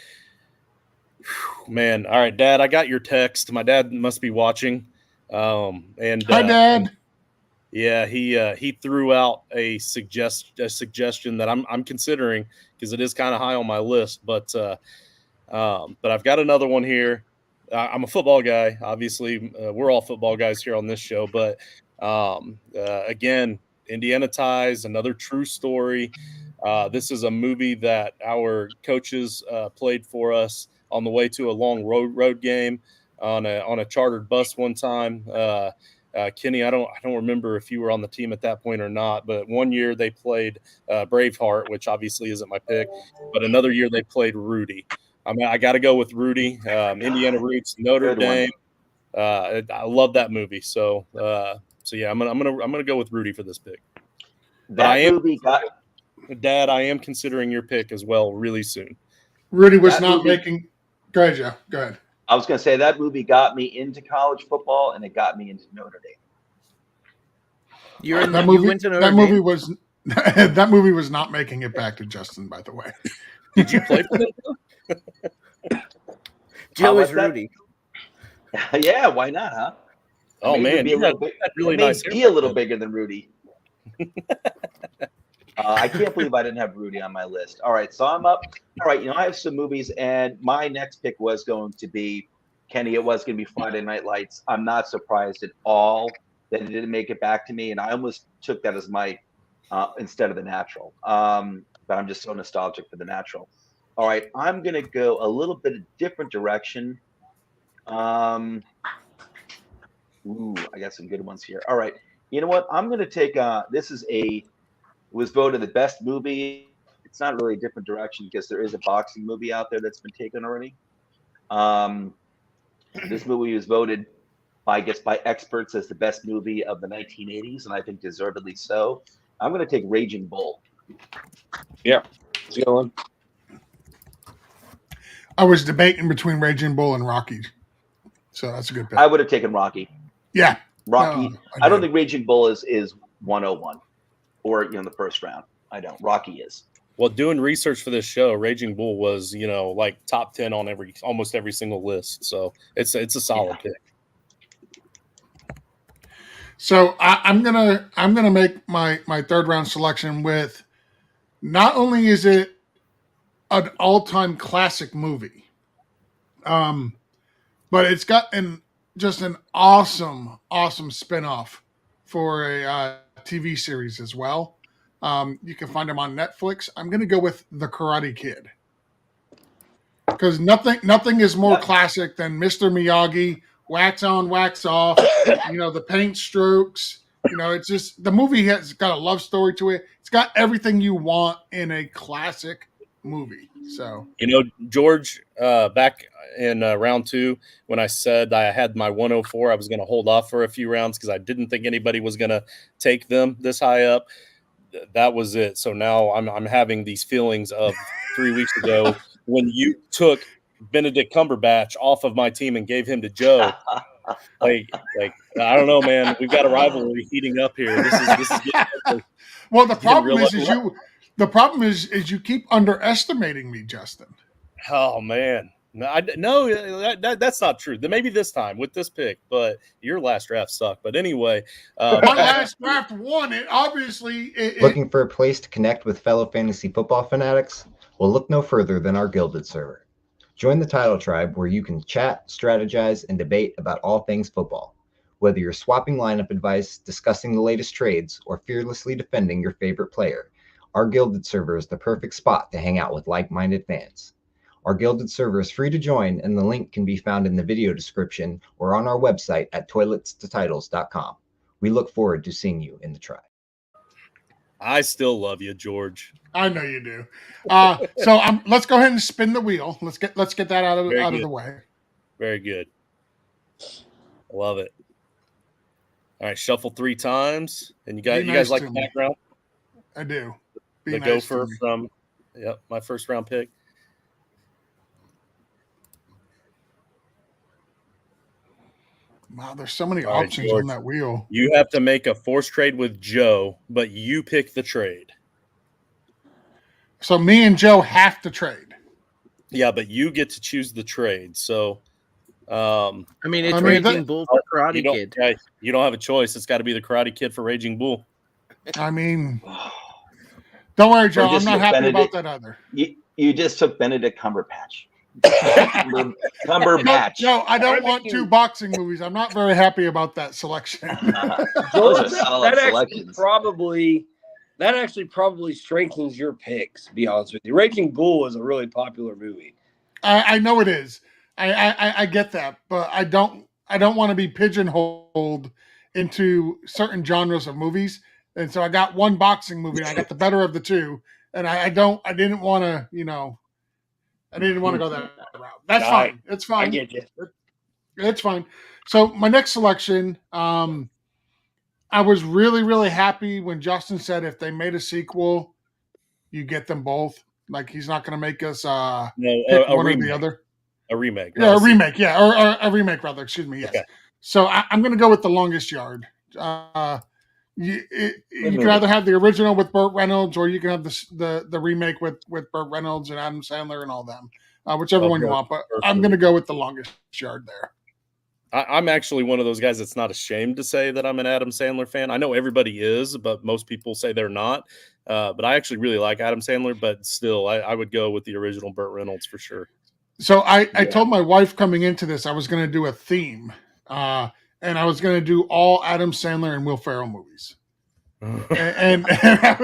man. All right, Dad, I got your text. My dad must be watching. And Hi, Dad. Yeah, he threw out a suggestion that I'm considering because it is kind of high on my list. But I've got another one here. I'm a football guy, obviously. We're all football guys here on this show. But again, Indiana Ties, another true story. This is a movie that our coaches played for us on the way to a long road game on a chartered bus one time. Kenny, I don't remember if you were on the team at that point or not, but one year they played Braveheart, which obviously isn't my pick, but another year they played Rudy. I got to go with Rudy. Indiana Roots, Notre Dame. I love that movie. So yeah, I'm gonna go with Rudy for this pick. Dad, I am considering your pick as well really soon. Rudy was not making. Go ahead, Joe. Go ahead. I was going to say that movie got me into college football, and it got me into Notre Dame. You went to Notre Dame? That movie was not making it back to Justin, by the way. Did you play for them? Joe is Rudy. Yeah, why not, huh? Oh, man. Be a little bigger than Rudy. I can't believe I didn't have Rudy on my list. All right, so I'm up. All right, I have some movies, and my next pick was going to be, Kenny, it was going to be Friday Night Lights. I'm not surprised at all that it didn't make it back to me, and I almost took that as my instead of The Natural. But I'm just so nostalgic for The Natural. All right, I'm going to go a little bit of different direction. I got some good ones here. All right, you know what? I'm going to take was voted the best movie. It's not really a different direction because there is a boxing movie out there that's been taken already. This movie was voted by experts as the best movie of the 1980s, and I think deservedly so. I'm going to take Raging Bull. Yeah, it's a good one. I was debating between Raging Bull and Rocky, so that's a good pick. I would have taken Rocky. Yeah, Rocky. I don't think Raging Bull is 101. Or the first round. I don't. Rocky is. Well, doing research for this show, Raging Bull was top 10 on almost every single list. So it's a solid pick. So I'm gonna make my third round selection with. Not only is it an all-time classic movie, but it's got just an awesome spinoff for a TV series as well. You can find them on Netflix. I'm going to go with The Karate Kid because nothing is more classic than Mr. Miyagi, wax on, wax off. The paint strokes. It's just the movie has got a love story to it. It's got everything you want in a classic movie. So George, back in round 2, when I said I had my 104, I was going to hold off for a few rounds because I didn't think anybody was going to take them this high up. That was it. So now I'm having these feelings of 3 weeks ago when you took Benedict Cumberbatch off of my team and gave him to Joe. I don't know, man. We've got a rivalry heating up here. This is getting well, the problem is you keep underestimating me, Justin. Oh man, no, that's not true. Maybe this time with this pick, but your last draft sucked. But anyway, my last draft won it. Obviously, looking for a place to connect with fellow fantasy football fanatics? Well, look no further than our Gilded server. Join the Title Tribe where you can chat, strategize, and debate about all things football. Whether you're swapping lineup advice, discussing the latest trades, or fearlessly defending your favorite player, our Gilded server is the perfect spot to hang out with like-minded fans. Our Gilded server is free to join, and the link can be found in the video description or on our website at toiletstotitles.com. We look forward to seeing you in the tribe. I still love you, George. I know you do. So let's go ahead and spin the wheel. Let's get that out of the way. Very good. Love it. All right, shuffle 3 times. And you guys like the background? I do. Be the nice to gopher me. from my first round pick. Wow, there's so many All right, options George. on that wheel. You have to make a forced trade with Joe, but you pick the trade. So me and Joe have to trade. Yeah, but you get to choose the trade. So, I mean, it's I mean, Raging that- Bull for Karate you don't, Kid. yeah, you don't have a choice. It's got to be the Karate Kid for Raging Bull. I mean, don't worry, Joe. Or I'm just not with happy Benedict. about that either. You just took Benedict Cumberbatch. Cumberbatch. Joe, I don't think want you- two boxing movies. I'm not very happy about that selection. Those are George, solid selections. That actually probably strengthens your picks, to be honest with you. Raging Bull is a really popular movie. I know it is. I get that, but I don't want to be pigeonholed into certain genres of movies. And so I got one boxing movie and I got the better of the two. And I didn't want to, I didn't want to go that route. That's fine. It's fine. I get you. It's fine. So my next selection, I was really, really happy when Justin said if they made a sequel, you get them both. Like he's not going to make us pick one or the other. A remake. Yeah, a remake. Yeah, or a remake rather. Excuse me. Yes. Okay. So I'm going to go with The Longest Yard. You can either have the original with Burt Reynolds, or you can have the remake with Burt Reynolds and Adam Sandler and all them. Whichever one you want. But I'm going to go with The Longest Yard there. I'm actually one of those guys that's not ashamed to say that I'm an Adam Sandler fan. I know everybody is, but most people say they're not. But I actually really like Adam Sandler, but still, I would go with the original Burt Reynolds for sure. So I told my wife coming into this I was going to do a theme, and I was going to do all Adam Sandler and Will Ferrell movies. and I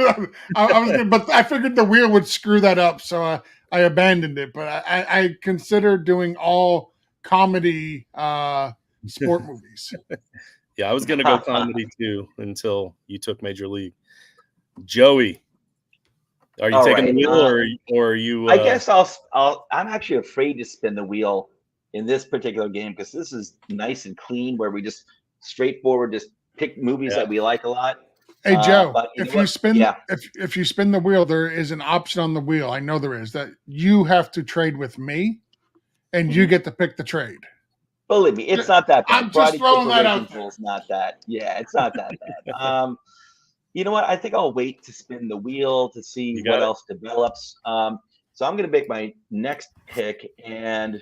was gonna, but I figured the wheel would screw that up, so I abandoned it. But I considered doing all comedy sport movies. Yeah, I was going to go comedy too until you took Major League. Joey, are you taking the wheel or are you? I guess I'm actually afraid to spin the wheel in this particular game because this is nice and clean, where we just straightforward just pick movies that we like a lot. Hey Joe, if you spin the wheel, there is an option on the wheel. I know there is that you have to trade with me, and you get to pick the trade. Believe me, it's not that bad. I'm just throwing that out there. It's not that. Yeah, it's not that bad. You know what? I think I'll wait to spin the wheel to see what else develops. So I'm going to make my next pick, and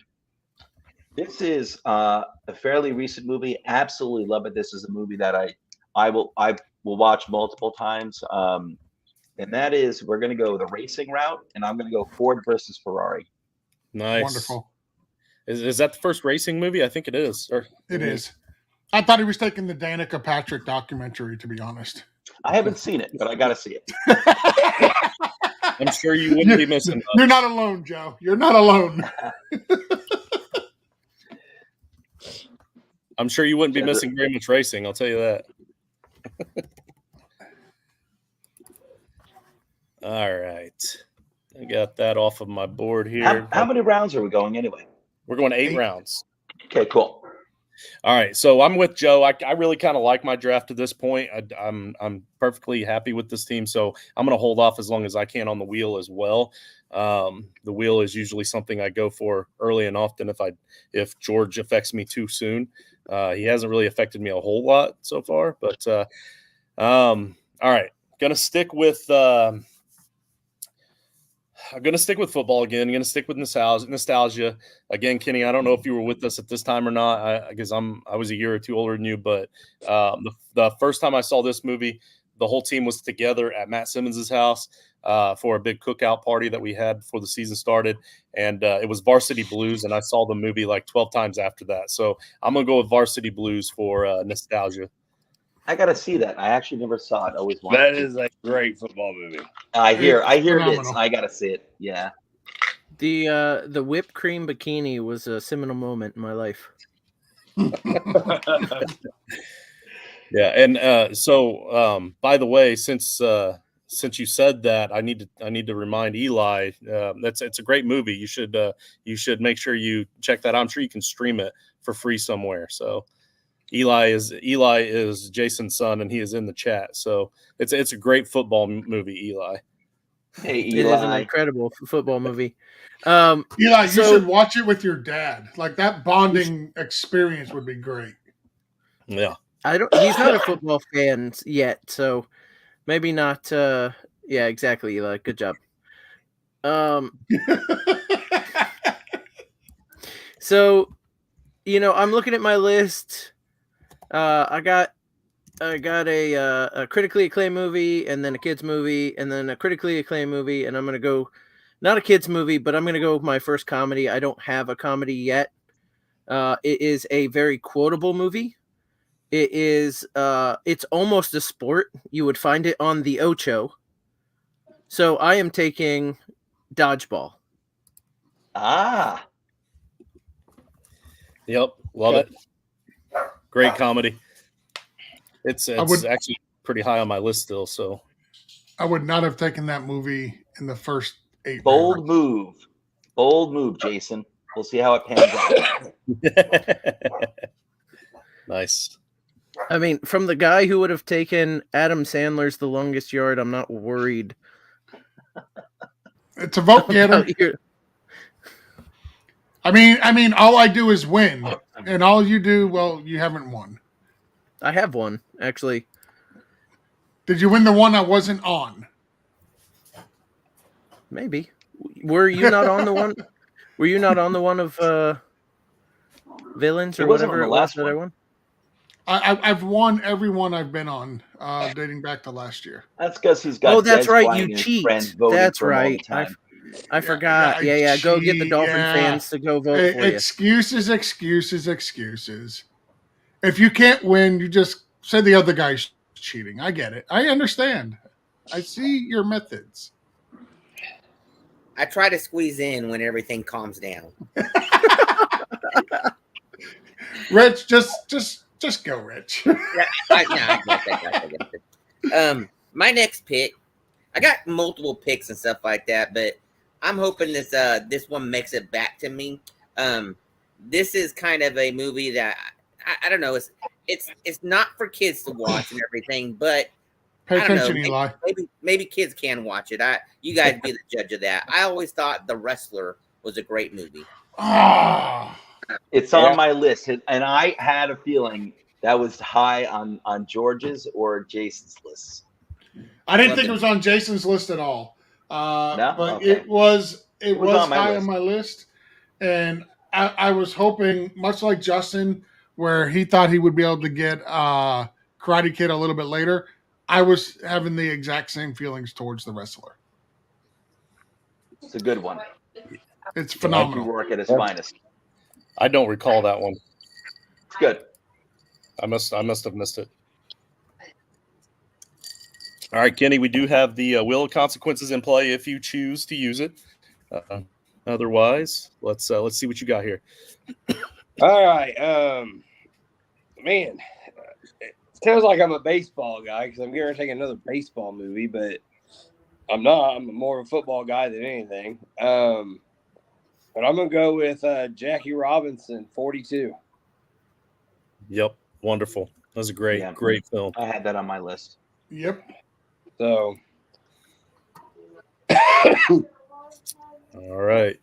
this is a fairly recent movie. Absolutely love it. This is a movie that I will watch multiple times, and that is we're going to go the racing route, and I'm going to go Ford versus Ferrari. Nice, wonderful. Is that the first racing movie? I think it is. It is. I thought he was taking the Danica Patrick documentary, to be honest. I haven't seen it, but I got to see it. I'm sure you wouldn't be missing. You're not alone, Joe. You're not alone. I'm sure you wouldn't be missing very much racing. I'll tell you that. All right. I got that off of my board here. How many rounds are we going anyway? We're going 8 rounds. Okay, cool. All right, so I'm with Joe. I really kind of like my draft to this point. I'm perfectly happy with this team, so I'm going to hold off as long as I can on the wheel as well. The wheel is usually something I go for early and often if George affects me too soon. He hasn't really affected me a whole lot so far, but all right, gonna stick with. I'm going to stick with football again. I'm going to stick with nostalgia. Again, Kenny, I don't know if you were with us at this time or not, because I was a year or two older than you. But the first time I saw this movie, the whole team was together at Matt Simmons' house for a big cookout party that we had before the season started. And it was Varsity Blues, and I saw the movie like 12 times after that. So I'm going to go with Varsity Blues for nostalgia. I gotta see that. I actually never saw it. Always wanted. That is a great football movie. I hear phenomenal. it is. I gotta see it. Yeah. The whipped cream bikini was a seminal moment in my life. Yeah, and so by the way, since you said that, I need to remind Eli it's a great movie. You should make sure you check that out. I'm sure you can stream it for free somewhere. So. Eli is Jason's son, and he is in the chat. So it's a great football movie, Eli. Hey, It is an Eli. incredible football movie. Eli, you So- should watch it with your dad. Like that bonding experience would be great. Yeah. He's not a football fan yet, so maybe not. Yeah, exactly, Eli. Good job. So, I'm looking at my list. I got a critically acclaimed movie, and then a kids movie, and then a critically acclaimed movie, and I'm gonna go, not a kids movie, but I'm gonna go with my first comedy. I don't have a comedy yet. It is a very quotable movie. It is. It's almost a sport. You would find it on the Ocho. So I am taking Dodgeball. Ah, Yep. Love it. Great comedy. It's actually pretty high on my list still. So I would not have taken that movie in the first 8 bold move, Jason. We'll see how it pans out. Nice. I mean, from the guy who would have taken Adam Sandler's The Longest Yard, I'm not worried. It's a vote getter. I mean, all I do is win, and all you do, well, you haven't won. I have one, actually. Did you win the one I wasn't on? Maybe. Were you not on the one? Were you not on the one of villains or It wasn't whatever on it the was last that I one. won? I've won every one I've been on, dating back to last year. That's because he's got. Oh, that's Des right. Bryant You and his cheat. friends voting That's for him all the right. time. I forgot. Yeah. Go get the Dolphin fans to go vote for you. Excuses. If you can't win, you just say the other guy's cheating. I get it. I understand. I see your methods. I try to squeeze in when everything calms down. Rich, just go, Rich. I get that. My next pick, I got multiple picks and stuff like that, but I'm hoping this one makes it back to me. This is kind of a movie that I don't know. It's not for kids to watch and everything, but Pay I don't attention, know. Eli. Maybe kids can watch it. You guys be the judge of that. I always thought The Wrestler was a great movie. Ah, It's on my list, and I had a feeling that was high on George's or Jason's list. I didn't think it was on Jason's list at all. No? But Okay. it was on my high list. on my list, and I was hoping, much like Justin, where he thought he would be able to get Karate Kid a little bit later. I was having the exact same feelings towards The Wrestler. It's a good one. It's Mikey phenomenal. Rourke at his finest. I don't recall that one. It's good. I must have missed it. All right, Kenny, we do have the wheel of consequences in play if you choose to use it. Otherwise, let's see what you got here. All right. Man, it sounds like I'm a baseball guy because I'm going to take another baseball movie, but I'm not. I'm more of a football guy than anything. But I'm going to go with Jackie Robinson, 42. Yep, wonderful. That was a great film. I had that on my list. Yep. So, All right.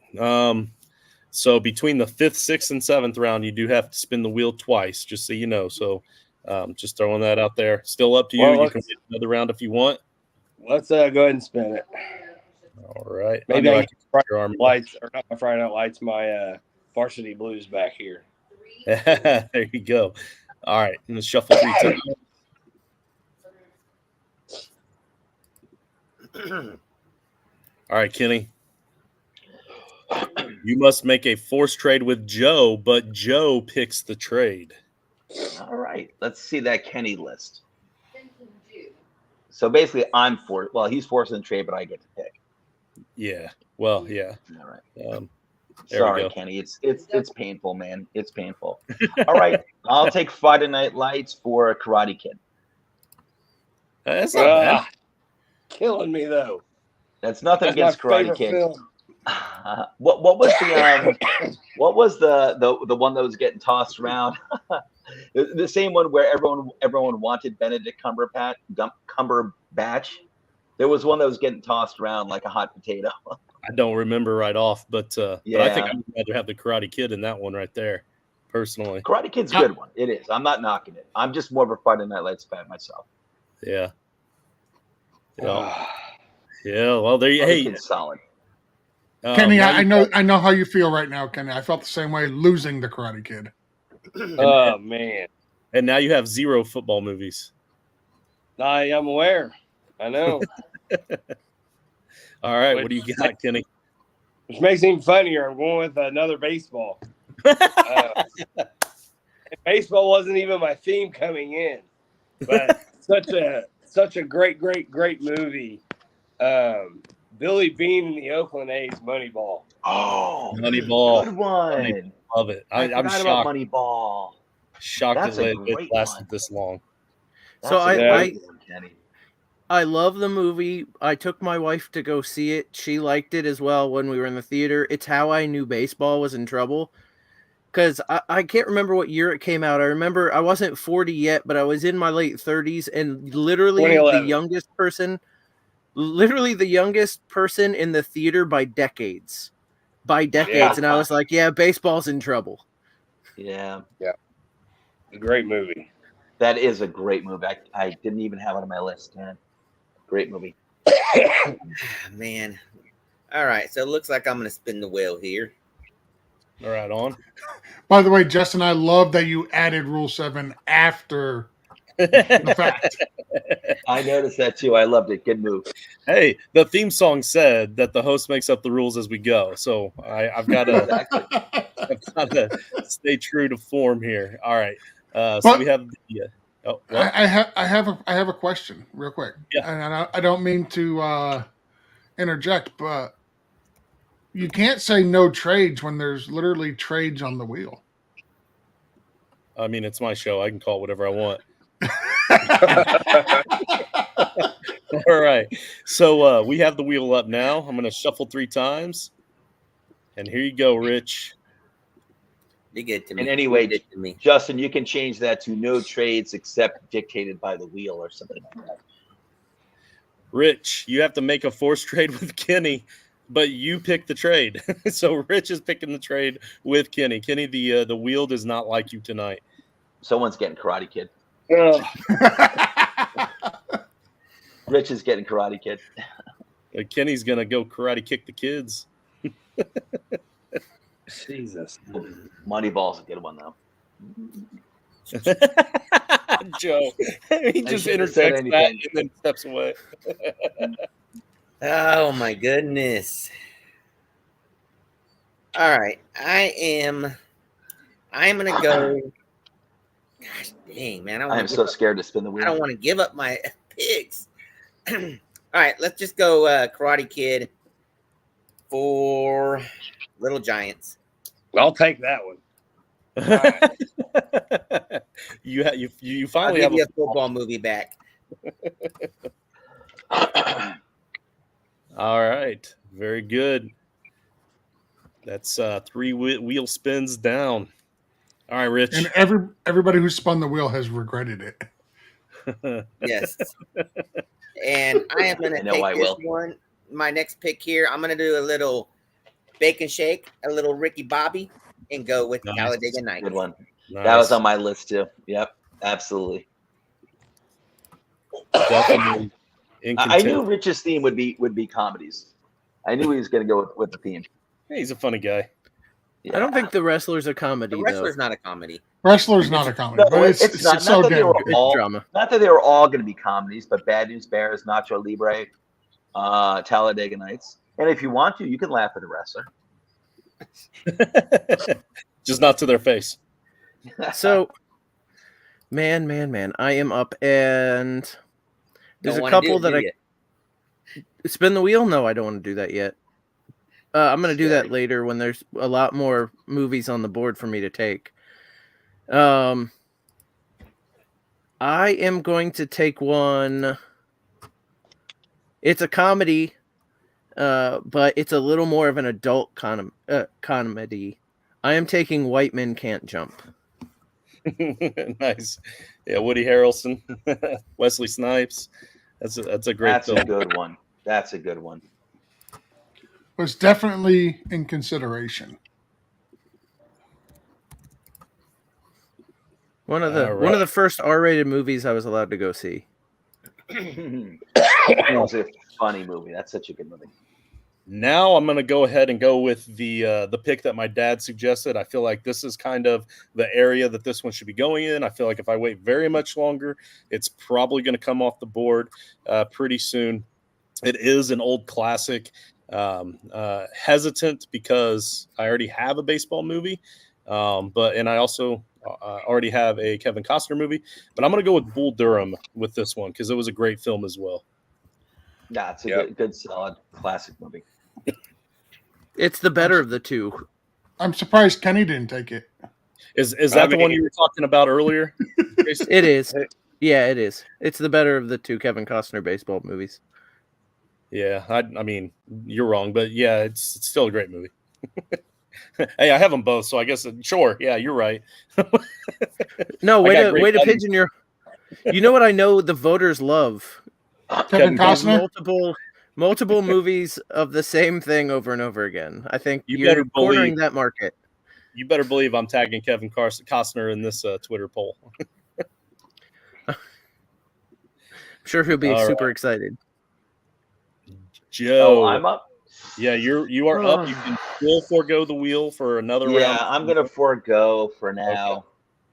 So between the 5th, 6th, and 7th round, you do have to spin the wheel twice, just so you know. So just throwing that out there. Still up to you. Well, You can get another round if you want. let's go ahead and spin it. All right. Maybe I know can can Friday your arm. Night Lights, or not my Friday Night Lights, my Varsity Blues back here. There you go. All right. I'm going to shuffle 3 times. All right, Kenny. You must make a forced trade with Joe, but Joe picks the trade. All right. Let's see that Kenny list. So basically, he's forcing the trade, but I get to pick. Yeah. Well, yeah. All right. There Sorry, we go. Kenny. It's painful, man. It's painful. All right. I'll take Friday Night Lights for Karate Kid. That's not bad. Killing me though. That's nothing That's against my Karate favorite Kid. film. What was the one that was getting tossed around? the same one where everyone wanted Benedict Cumberbatch. There was one that was getting tossed around like a hot potato. I don't remember right off, but I think Yeah. I would rather have the Karate Kid in that one right there, personally. Karate Kid's a good one. It is. I'm not knocking it. I'm just more of a Friday Night Lights fan myself. Yeah. Yeah. Yeah. Well, there you. Karate Hey, Kid's solid. Kenny, now I know how you feel right now, Kenny. I felt the same way losing the Karate Kid. Oh man, and now you have 0 football movies. I am aware. I know. All right, what do you got, Kenny? Which makes it even funnier. I'm going with another baseball. Baseball wasn't even my theme coming in, but such a great movie. Billy Bean and the Oakland A's, Moneyball. Oh, Moneyball. Good one. Love it. I'm forgot shocked. about Moneyball. Shocked That's that a it great lasted one. this long. So That's a great one, Kenny. I love the movie. I took my wife to go see it. She liked it as well when we were in the theater. It's how I knew baseball was in trouble. Because I can't remember what year it came out. I remember I wasn't 40 yet, but I was in my late 30s, and literally the 2011. youngest person in the theater by decades. Yeah. And I was like, yeah, baseball's in trouble. Yeah. A great movie. That is a great movie. I didn't even have it on my list, man. Great movie. Man. All right. So it looks like I'm going to spin the wheel here. All right, on. By the way, Justin, I love that you added Rule 7 after the fact. I noticed that too. I loved it. Good move. Hey, the theme song said that the host makes up the rules as we go, so I've got to stay true to form here. All right, so we have the. I have a question, real quick. Yeah. And I don't mean to interject, but you can't say no trades when there's literally trades on the wheel. I mean, it's my show. I can call it whatever I want. All right. So we have the wheel up now. I'm going to shuffle 3 times. And here you go, Rich. Be good to me. And anyway, Be good to me. Justin, you can change that to no trades except dictated by the wheel or something like that. Rich, you have to make a forced trade with Kenny, but you pick the trade. So Rich is picking the trade with Kenny. Kenny, the wheel does not like you tonight. Someone's getting Karate Kid. Oh, Rich is getting Karate Kid. Kenny's going to go karate kick the kids. Jesus. Moneyball's a good one, though. Joe, he just shouldn't have said intersects that and anything. then steps away. Oh my goodness. All right. I am gonna go. Gosh dang, man. I am so scared to spin the wheel. I don't want to give up my picks. All right, let's just go Karate Kid for Little Giants. I'll take that one. You I'll finally give have you a football movie back. All right, very good. That's 3 wheel spins down. All right, Rich. And everybody who spun the wheel has regretted it. Yes. And I am going to I know I take this will. one. My next pick here, I'm going to do a little bacon shake, a little Ricky Bobby, and go with Nice. Talladega Nights. Good one. Nice. That was on my list too. Yep, absolutely. Definitely in I knew contention. Rich's theme would be comedies. I knew he was going to go with the theme. Hey, he's a funny guy. I don't think The Wrestler's a comedy, The Wrestler's not a comedy. Wrestler's not a comedy, No, but it's not so that they damn were good. It's all drama. not that they were all going to be comedies, but Bad News Bears, Nacho Libre, Talladega Nights, and if you want to, you can laugh at the wrestler. Just not to their face. So, man, I am up, and there's Don't a wanna couple do it, that do I spin the wheel. No, I don't want to do that yet. I'm going to do that later when there's a lot more movies on the board for me to take. I am going to take one. It's a comedy, but it's a little more of an adult comedy. I am taking White Men Can't Jump. Nice. Yeah, Woody Harrelson, Wesley Snipes. That's a great That's film. a good one. That's a good one. Was definitely in consideration. One of the first R-rated movies I was allowed to go see. That was a funny movie. That's such a good movie. Now I'm going to go ahead and go with the pick that my dad suggested. I feel like this is kind of the area that this one should be going in. I feel like if I wait very much longer, it's probably going to come off the board pretty soon. It is an old classic. Hesitant because I already have a baseball movie, and I also already have a Kevin Costner movie. But I'm going to go with Bull Durham with this one because it was a great film as well. Yeah, it's a good, solid, classic movie. It's the better of the two. I'm surprised Kenny didn't take it. Is that the one you were talking about earlier? It is. Yeah, it is. It's the better of the two Kevin Costner baseball movies. Yeah, I mean, you're wrong, but yeah, it's still a great movie. Hey, I have them both, so I guess sure. Yeah, you're right. No, way to pigeon your. You know what I know the voters love? Kevin Costner. Multiple movies of the same thing over and over again. I think You you're better cornering believe- that market. You better believe I'm tagging Kevin Costner in this Twitter poll. I'm sure he'll be All super excited. Joe, Oh, I'm up. Yeah, you are up. You can still forego the wheel for another round. Yeah, I'm gonna forego for now. Okay.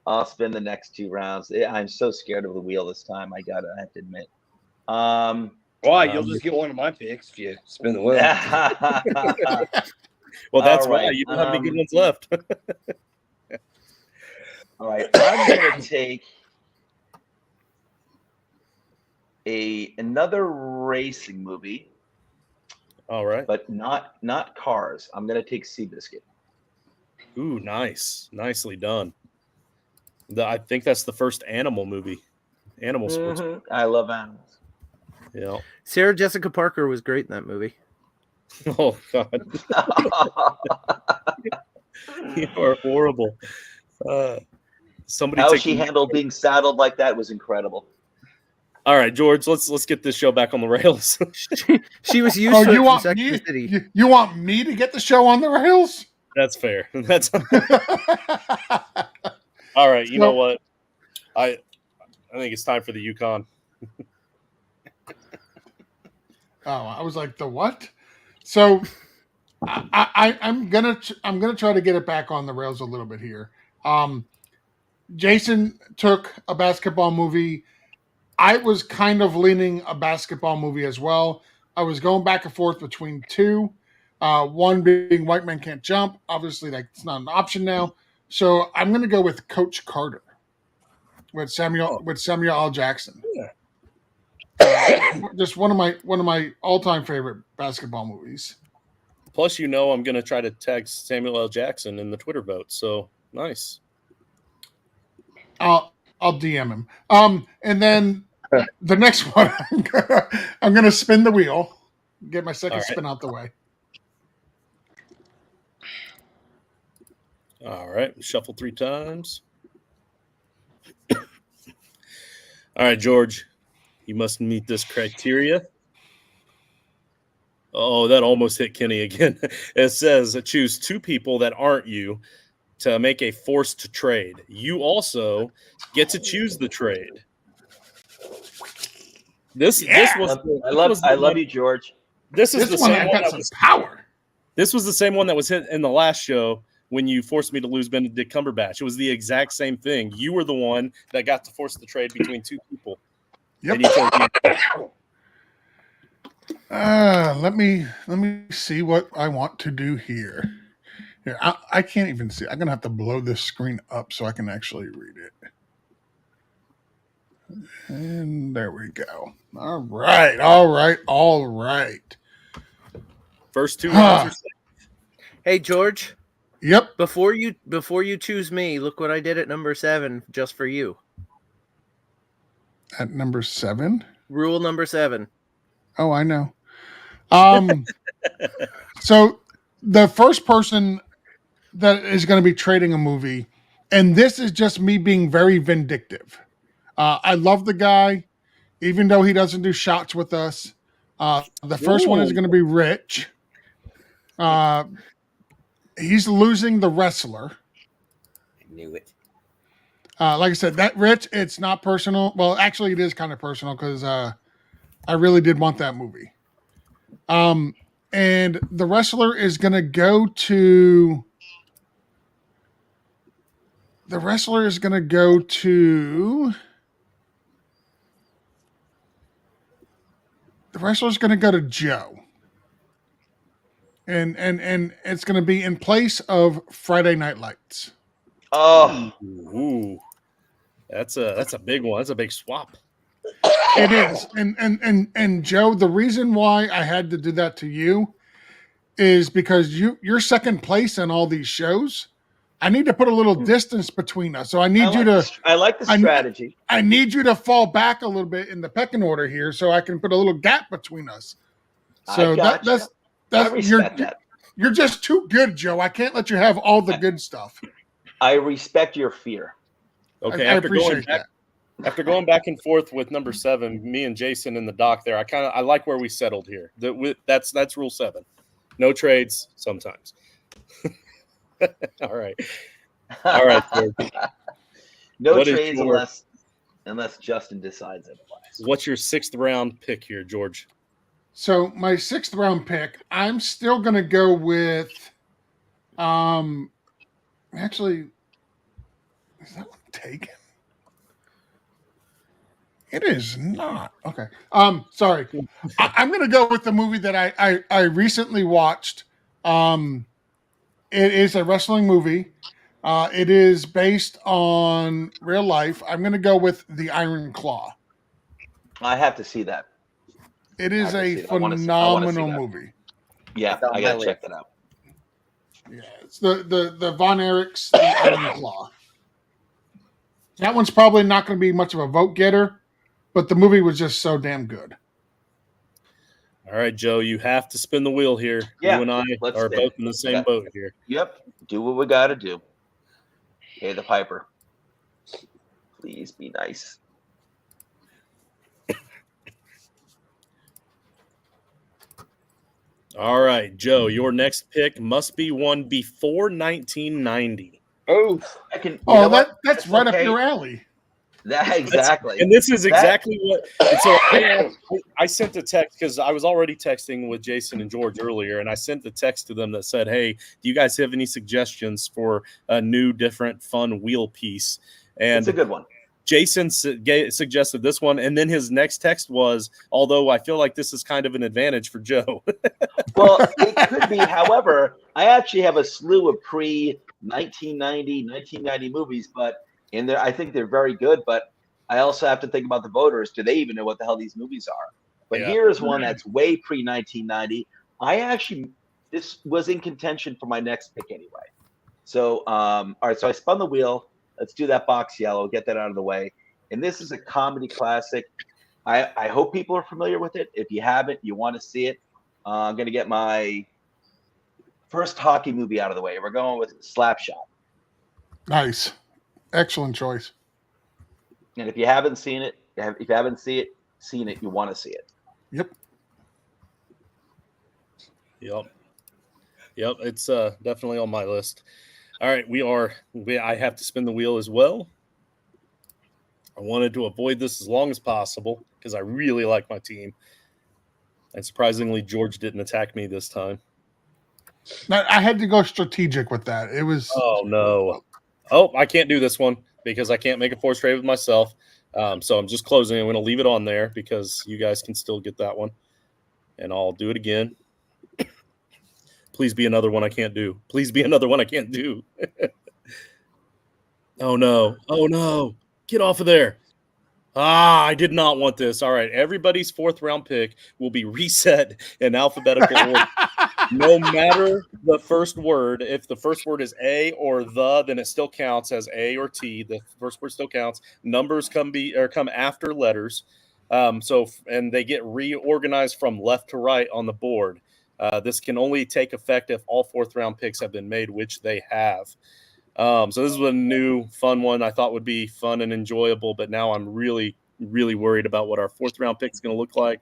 I'll spend the next 2 rounds. I'm so scared of the wheel this time. I have to admit. Why? You'll just get one of my picks if you spin the wheel. Well, that's why you don't have any good ones left. All right, I'm gonna take another racing movie. All right, but not Cars. I'm gonna take Seabiscuit. Ooh, nice, nicely done. I think that's the first animal movie. Animal sports. I love animals. Yeah. Sarah Jessica Parker was great in that movie. Oh God. You are horrible. How she handled being saddled like that was incredible. All right, George, let's get this show back on the rails. She was used to you want Sex me? and the City. You want me to get the show on the rails? That's fair. That's all right. You know what? I think it's time for the Yukon. Oh, I was like, the what? So I'm gonna try to get it back on the rails a little bit here. Jason took a basketball movie. I was kind of leaning a basketball movie as well. I was going back and forth between two. One being White Men Can't Jump. Obviously, that's not an option now. So I'm going to go with Coach Carter with Samuel L. Jackson. Yeah. Just one of my all-time favorite basketball movies. Plus, I'm going to try to tag Samuel L. Jackson in the Twitter vote. So nice. I'll DM him. And then the next one, I'm gonna spin the wheel, get my second spin out the way. All right, shuffle 3 times. All right, George, you must meet this criteria. Oh, that almost hit Kenny again. It says choose 2 people that aren't you to make a forced trade. You also get to choose the trade. This was. I love you, George. This is the same one that was power. This was the same one that was hit in the last show when you forced me to lose Benedict Cumberbatch. It was the exact same thing. You were the one that got to force the trade between 2 people. Yep. And you chose Let me see what I want to do here. Here, I can't even see. I'm gonna have to blow this screen up so I can actually read it. And there we go. All right. First 2 rounds are safe. Hey, George. Yep. Before you choose me, look what I did at number 7 just for you. At number 7? Rule number 7. Oh, I know. So the first person that is going to be trading a movie, and this is just me being very vindictive. I love the guy. even though he doesn't do shots with us. The first one is going to be Rich. He's losing the wrestler. I knew it. Like I said, that Rich, it's not personal. Well, actually, it is kind of personal because I really did want that movie. And the wrestler is going to go to. The wrestler is going to go to. The wrestler's going to go to Joe. And it's going to be in place of Friday Night Lights. Oh, Ooh. That's a big one. That's a big swap. It is. And Joe, the reason why I had to do that to you is because you're second place in all these shows. I need to put a little distance between us. So I need you to I like the strategy. I need you to fall back a little bit in the pecking order here so I can put a little gap between us. So that's I respect that. You're just too good, Joe. I can't let you have all the good stuff. I respect your fear. Okay, I appreciate that. After going back and forth with number 7, me and Jason in the dock there, I like where we settled here. That's rule 7. No trades sometimes. All right. George. No What is trades your- unless Justin decides otherwise. What's your 6th round pick here, George? So my 6th round pick, I'm still gonna go with actually, is that one taken? It is not. Okay. Sorry. I'm gonna go with the movie that I recently watched. It is a wrestling movie. It is based on real life. I'm gonna go with The Iron Claw. I have to see that. It is a I wanna see phenomenal that. movie. Yeah, It's on I my gotta check that out. Yeah, it's the Von Erich's The Iron Claw. That one's probably not going to be much of a vote getter, but the movie was just so damn good. All right, Joe, you have to spin the wheel here. Yeah, You and I let's are spin. both in the same boat here. Yep. Do what we gotta do. Pay the piper. Please be nice. All right, Joe, your next pick must be one before 1990. Oh, I can. That's right up your alley. That exactly. And this is exactly what. And so I sent a text because I was already texting with Jason and George earlier, and I sent the text to them that said, "Hey, do you guys have any suggestions for a new, different, fun wheel piece?" And It's a good one. Jason suggested this one, and then his next text was, "Although I feel like this is kind of an advantage for Joe." Well, it could be. However, I actually have a slew of pre-1990, 1990 movies, but in there, I think they're very good. But I also have to think about the voters. Do they even know what the hell these movies are? But here's one that's way pre-1990. This was in contention for my next pick anyway. So, all right. So I spun the wheel. Let's do that box yellow. Get that out of the way. And this is a comedy classic. I hope people are familiar with it. If you haven't, you want to see it. I'm going to get my first hockey movie out of the way. We're going with Slapshot. Nice. Excellent choice. And if you haven't seen it, you want to see it. Yep. Yep. It's definitely on my list. All right, I have to spin the wheel as well. I wanted to avoid this as long as possible because I really like my team. And surprisingly, George didn't attack me this time. I had to go strategic with that. It was. Oh, no. Oh, I can't do this one because I can't make a force trade with myself. So I'm just closing. I'm going to leave it on there because you guys can still get that one. And I'll do it again. Please be another one I can't do. Please be another one I can't do. Oh, no. Oh, no. Get off of there. I did not want this. All right. Everybody's 4th round pick will be reset in alphabetical order. No matter the first word. If the first word is A or the, then it still counts as A or T. The first word still counts. Numbers come after letters. And they get reorganized from left to right on the board. This can only take effect if all 4th round picks have been made, which they have. So this is a new fun one I thought would be fun and enjoyable, but now I'm really really worried about what our 4th round pick is going to look like.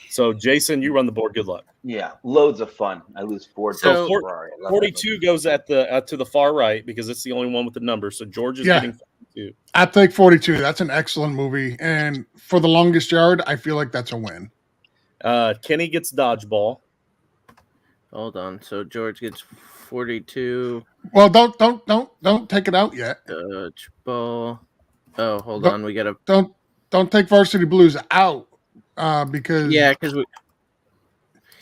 So, Jason, you run the board. Good luck. Yeah, loads of fun. I lose Ford. So, Ferrari. 42 goes at the to the far right because it's the only one with the number. So George is getting 42. I take 42. That's an excellent movie, and for the longest yard, I feel like that's a win. Kenny gets dodgeball. Hold on. So George gets 42. Well, don't take it out yet. Dodgeball. Oh, hold on. We gotta don't take Varsity Blues out because we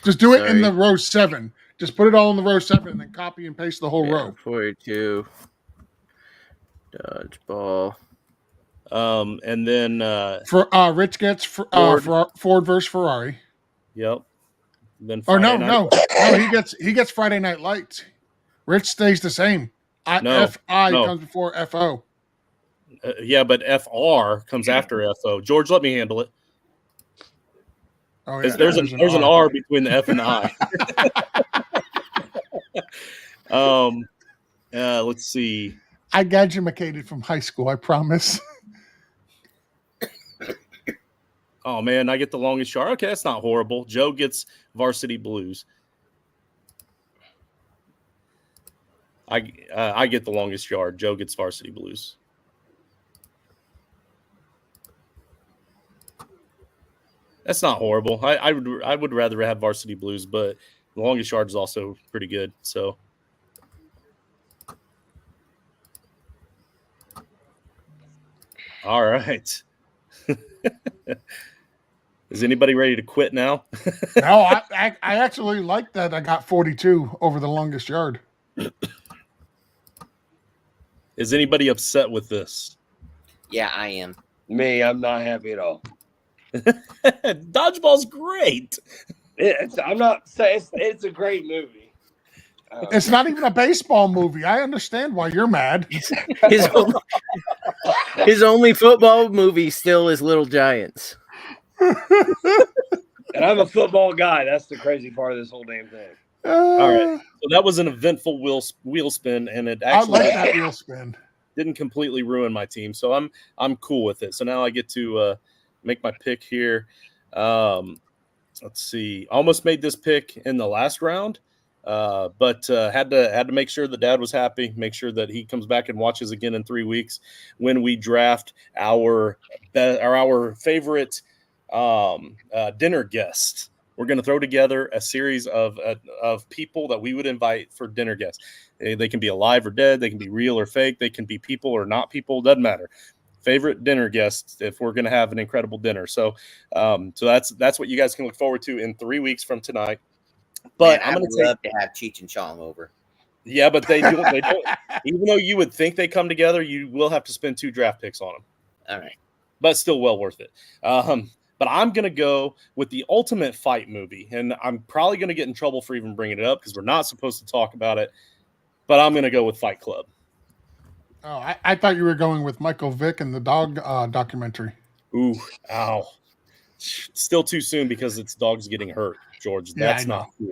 just do it in the row 7. Just put it all in the row 7 and then copy and paste the whole row. 42. Dodgeball. And then for Rich gets Ford versus Ferrari. Yep. Then no, he gets Friday Night Lights. Rich stays the same. FI comes before FO. Yeah, but FR comes after FO. George, let me handle it. Oh, yeah, there's an R between the F and the I. Let's see. I graduated from high school, I promise. Oh, man, I get the longest yard. Okay, that's not horrible. Joe gets Varsity Blues. I get the longest yard. Joe gets Varsity Blues. That's not horrible. I would rather have Varsity Blues, but the longest yard is also pretty good. So, all right. Is anybody ready to quit now? No, I actually like that. I got 42 over the longest yard. Is anybody upset with this? Yeah, I am. Me, I'm not happy at all. Dodgeball's great. I'm not saying it's a great movie. It's not even a baseball movie. I understand why you're mad. His only football movie still is Little Giants. And I'm a football guy. That's the crazy part of this whole damn thing. All right. So that was an eventful wheel spin, and it actually I like that wheel spin. Didn't completely ruin my team. So I'm cool with it. So now I get to make my pick here. Let's see. Almost made this pick in the last round, but had to make sure that Dad was happy. Make sure that he comes back and watches again in 3 weeks when we draft our favorite dinner guest. We're going to throw together a series of people that we would invite for dinner guests. They can be alive or dead. They can be real or fake. They can be people or not people. Doesn't matter. Favorite dinner guests if we're going to have an incredible dinner. So that's what you guys can look forward to in 3 weeks from tonight. But Man, I'm going to love to have Cheech and Chong over. Yeah, but they don't. Even though you would think they come together, you will have to spend 2 draft picks on them. All right. But still well worth it. But I'm going to go with the ultimate fight movie. And I'm probably going to get in trouble for even bringing it up because we're not supposed to talk about it. But I'm going to go with Fight Club. Oh, I thought you were going with Michael Vick and the dog documentary. Ooh, ow. Still too soon because it's dogs getting hurt, George. That's not cool.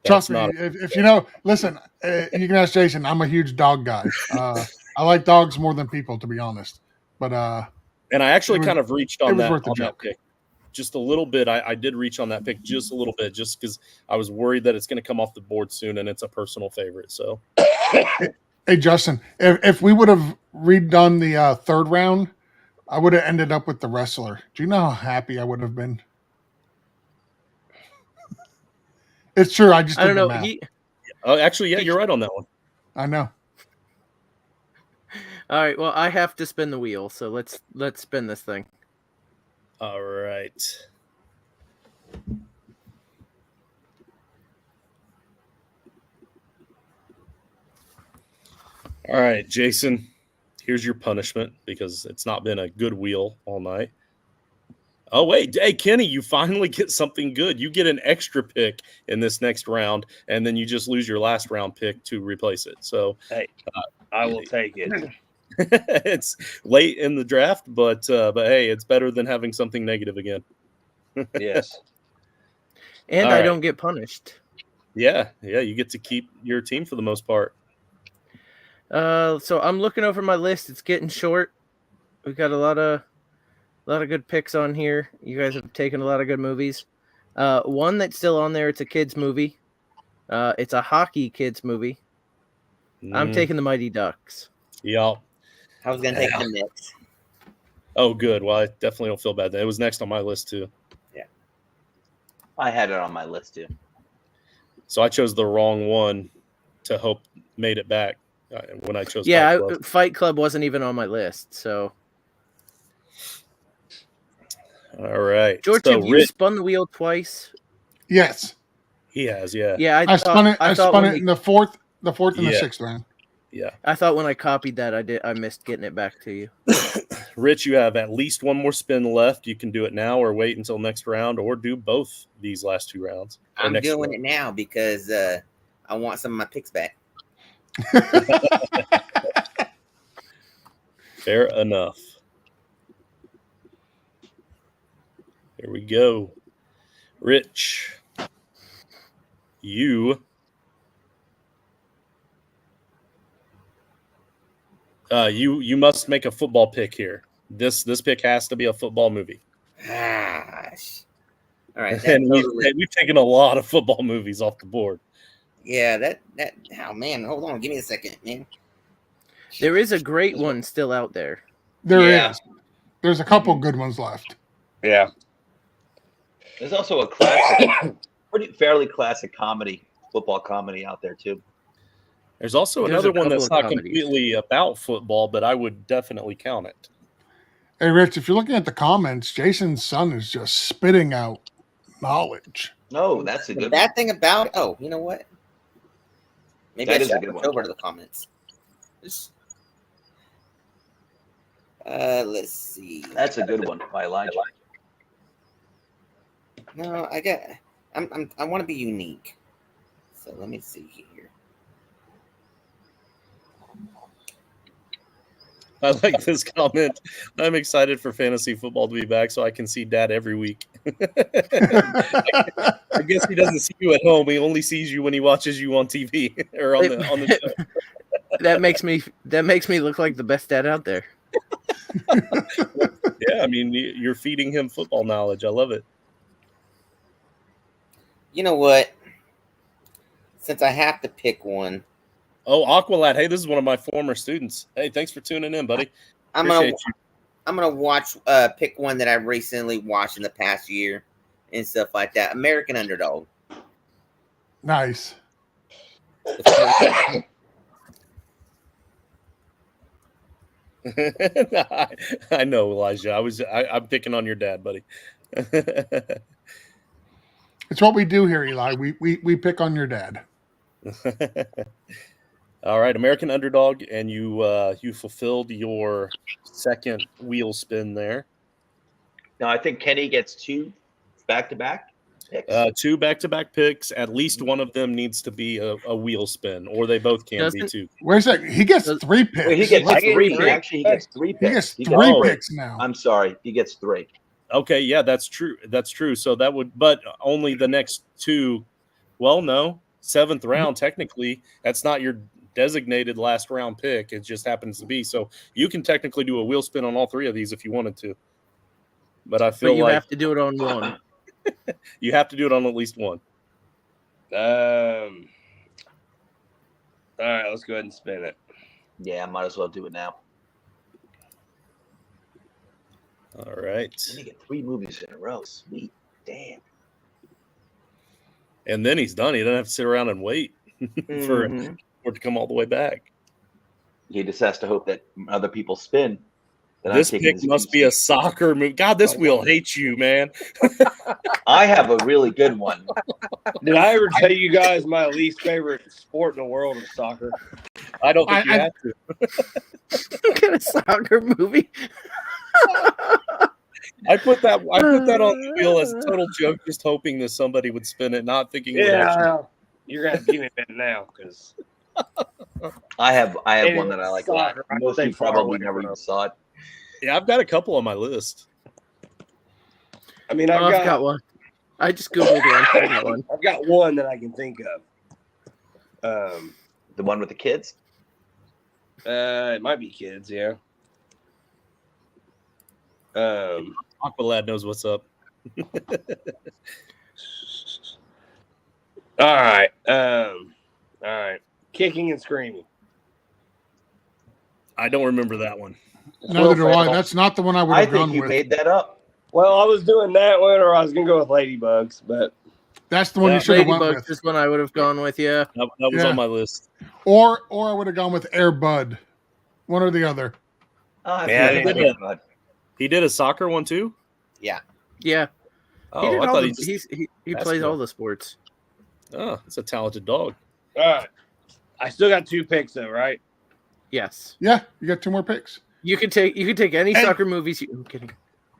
Trust me, if you know, listen, you can ask Jason. I'm a huge dog guy. I like dogs more than people, to be honest. But and I actually kind of reached on that pick. Just a little bit. I did reach on that pick just a little bit, just because I was worried that it's going to come off the board soon, and it's a personal favorite. So, hey Justin, if we would have redone the third round, I would have ended up with The Wrestler. Do you know how happy I would have been? It's true. I don't know. Actually, yeah, you're right on that one. I know. All right. Well, I have to spin the wheel, so let's spin this thing. All right. All right, Jason, here's your punishment because it's not been a good wheel all night. Oh, wait. Hey, Kenny, you finally get something good. You get an extra pick in this next round, and then you just lose your last round pick to replace it. So, hey, I will take it. It's late in the draft, but hey, it's better than having something negative again. Yes. And I don't get punished. Yeah, you get to keep your team for the most part. So I'm looking over my list. It's getting short. We've got a lot A lot of good picks on here. You guys have taken a lot of good movies. One that's still on there, it's a kids movie. It's a hockey kids movie. I'm taking the Mighty Ducks. Yep. I was gonna take the Knicks. Oh, good. Well, I definitely don't feel bad. It was next on my list too. Yeah. I had it on my list too. So I chose the wrong one to hope made it back when I chose. Yeah, Fight Club. Fight Club wasn't even on my list. So, All right, George, so have you spun the wheel twice? Yes. He has, yeah. Yeah, I spun it in the fourth and the Yeah. sixth round. Yeah. I thought when I copied that, I missed getting it back to you. Rich, you have at least one more spin left. You can do it now or wait until next round or do both these last 2 rounds. I'm doing it now because I want some of my picks back. Fair enough. Here we go. Rich, you must make a football pick here. This pick has to be a football movie. Gosh. All right. And we've taken a lot of football movies off the board. Yeah, that oh man, hold on, give me a second, man. There is a great one still out there. There is. There's a couple good ones left. Yeah. There's also a classic, fairly classic football comedy out there too. There's also another one that's not completely about football, but I would definitely count it. Hey, Rich, if you're looking at the comments, Jason's son is just spitting out knowledge. No, that's a good one. Bad thing about it. Oh, you know what? Maybe That I is a should good go one. over to the comments. Let's see. That's a good one by Elijah. No, I want to be unique. So let me see here. I like this comment. I'm excited for fantasy football to be back so I can see Dad every week. I guess he doesn't see you at home. He only sees you when he watches you on TV or on the show. That makes me look like the best dad out there. Yeah, I mean, you're feeding him football knowledge. I love it. You know what? Since I have to pick one, Oh, Aqualad. Hey, this is one of my former students. Hey, thanks for tuning in, buddy. I'm gonna watch pick one that I recently watched in the past year and stuff like that. American Underdog. Nice. I know, Elijah. I'm picking on your dad, buddy. It's what we do here, Eli. We pick on your dad. All right, American Underdog, and you fulfilled your second wheel spin there. Now I think Kenny gets 2 back-to-back picks. 2 back-to-back picks. At least one of them needs to be a wheel spin, or they both can be too. Where's that? He gets 3 picks. Wait, he gets 3. Actually, he gets 3 picks. He gets 3 picks now. I'm sorry, he gets 3. Okay, yeah, that's true. That's true. So that would, but only the next 2. Well, no, 7th round technically. That's not your designated last round pick. It just happens to be. So you can technically do a wheel spin on all 3 of these if you wanted to. But I feel you like have to do it on one. You have to do it on at least one. All right, let's go ahead and spin it. Yeah, I might as well do it now. All right. Let me get 3 movies in a row. Sweet. Damn. And then he's done. He doesn't have to sit around and wait for it to come all the way back. He just has to hope that other people spin. This pick must be a soccer movie. God, this wheel hates you, man. I have a really good one. Did I ever tell you guys my least favorite sport in the world is soccer? I don't think you have to. What kind of soccer movie? I put that on the wheel as a total joke, just hoping that somebody would spin it, not thinking. Yeah, you're gonna give me that now because I have one that I like a lot. soccer, Most I of you say far probably away never from even saw it. Yeah, I've got a couple on my list. I mean, I've got one. I just googled one. I've got one that I can think of. The one with the kids. It might be kids, yeah. Aqualad knows what's up. All right. All right. Kicking and screaming. I don't remember that one. Neither do I. Ferrell. That's not the one I would I have think gone you with. made that up. Well, I was doing that one, or I was gonna go with Ladybugs, but That's the one Yeah, you should have went Ladybugs with. is one I would have gone with. Yeah. That was Yeah. on my list. Or I would have gone with Air Bud. One or the other. I Yeah, feel I like did that, bud. He did a soccer one too. Yeah. Oh, He did I all thought the, he just. he plays basketball. all the sports. Oh, it's a talented dog. all right. I still got 2 picks though, right? Yes. Yeah, you got 2 more picks. You could take any And- soccer movies. I'm kidding.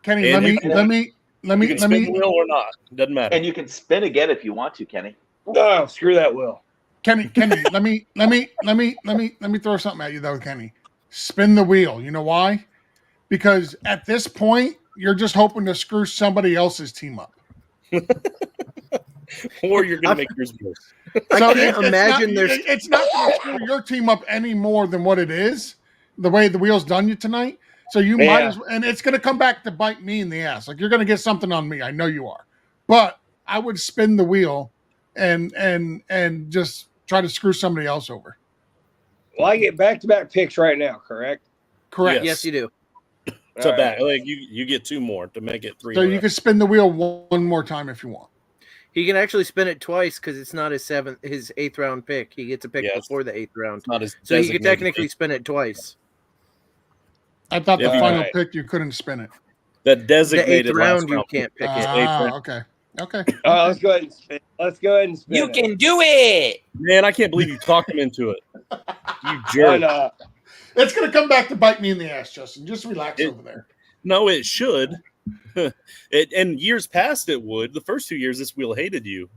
Kenny, And let you me You can spin the wheel or not. Doesn't matter. And you can spin again if you want to, Kenny. No, screw that Will. Kenny, let me throw something at you though, Kenny. Spin the wheel. You know why? Because at this point, you're just hoping to screw somebody else's team up. Or you're going to make yours worse. I can't imagine it's not going to screw your team up any more than what it is. The way the wheel's done you tonight. So you might as well, and it's going to come back to bite me in the ass. Like you're going to get something on me. I know you are. But I would spin the wheel and just try to screw somebody else over. Well, I get back-to-back picks right now, correct? Correct. Yes, you do. So All back, right. like you get 2 more to make it 3. So you can spin the wheel one more time if you want. He can actually spin it twice because it's not his 8th round pick. He gets a pick Yeah, before the 8th round. not as So he could technically spin it twice. I thought the Yeah, final right. pick you couldn't spin it. that The 8th designated last round, you can't pick it. Okay. Okay. All right, let's go ahead and spin. Let's go ahead and spin. You it. can do it. Man, I can't believe you talked him into it. You Why jerk. not? It's going to come back to bite me in the ass, Justin. Just relax It- over there. No, it should. And years past it would. The first 2 years, this wheel hated you.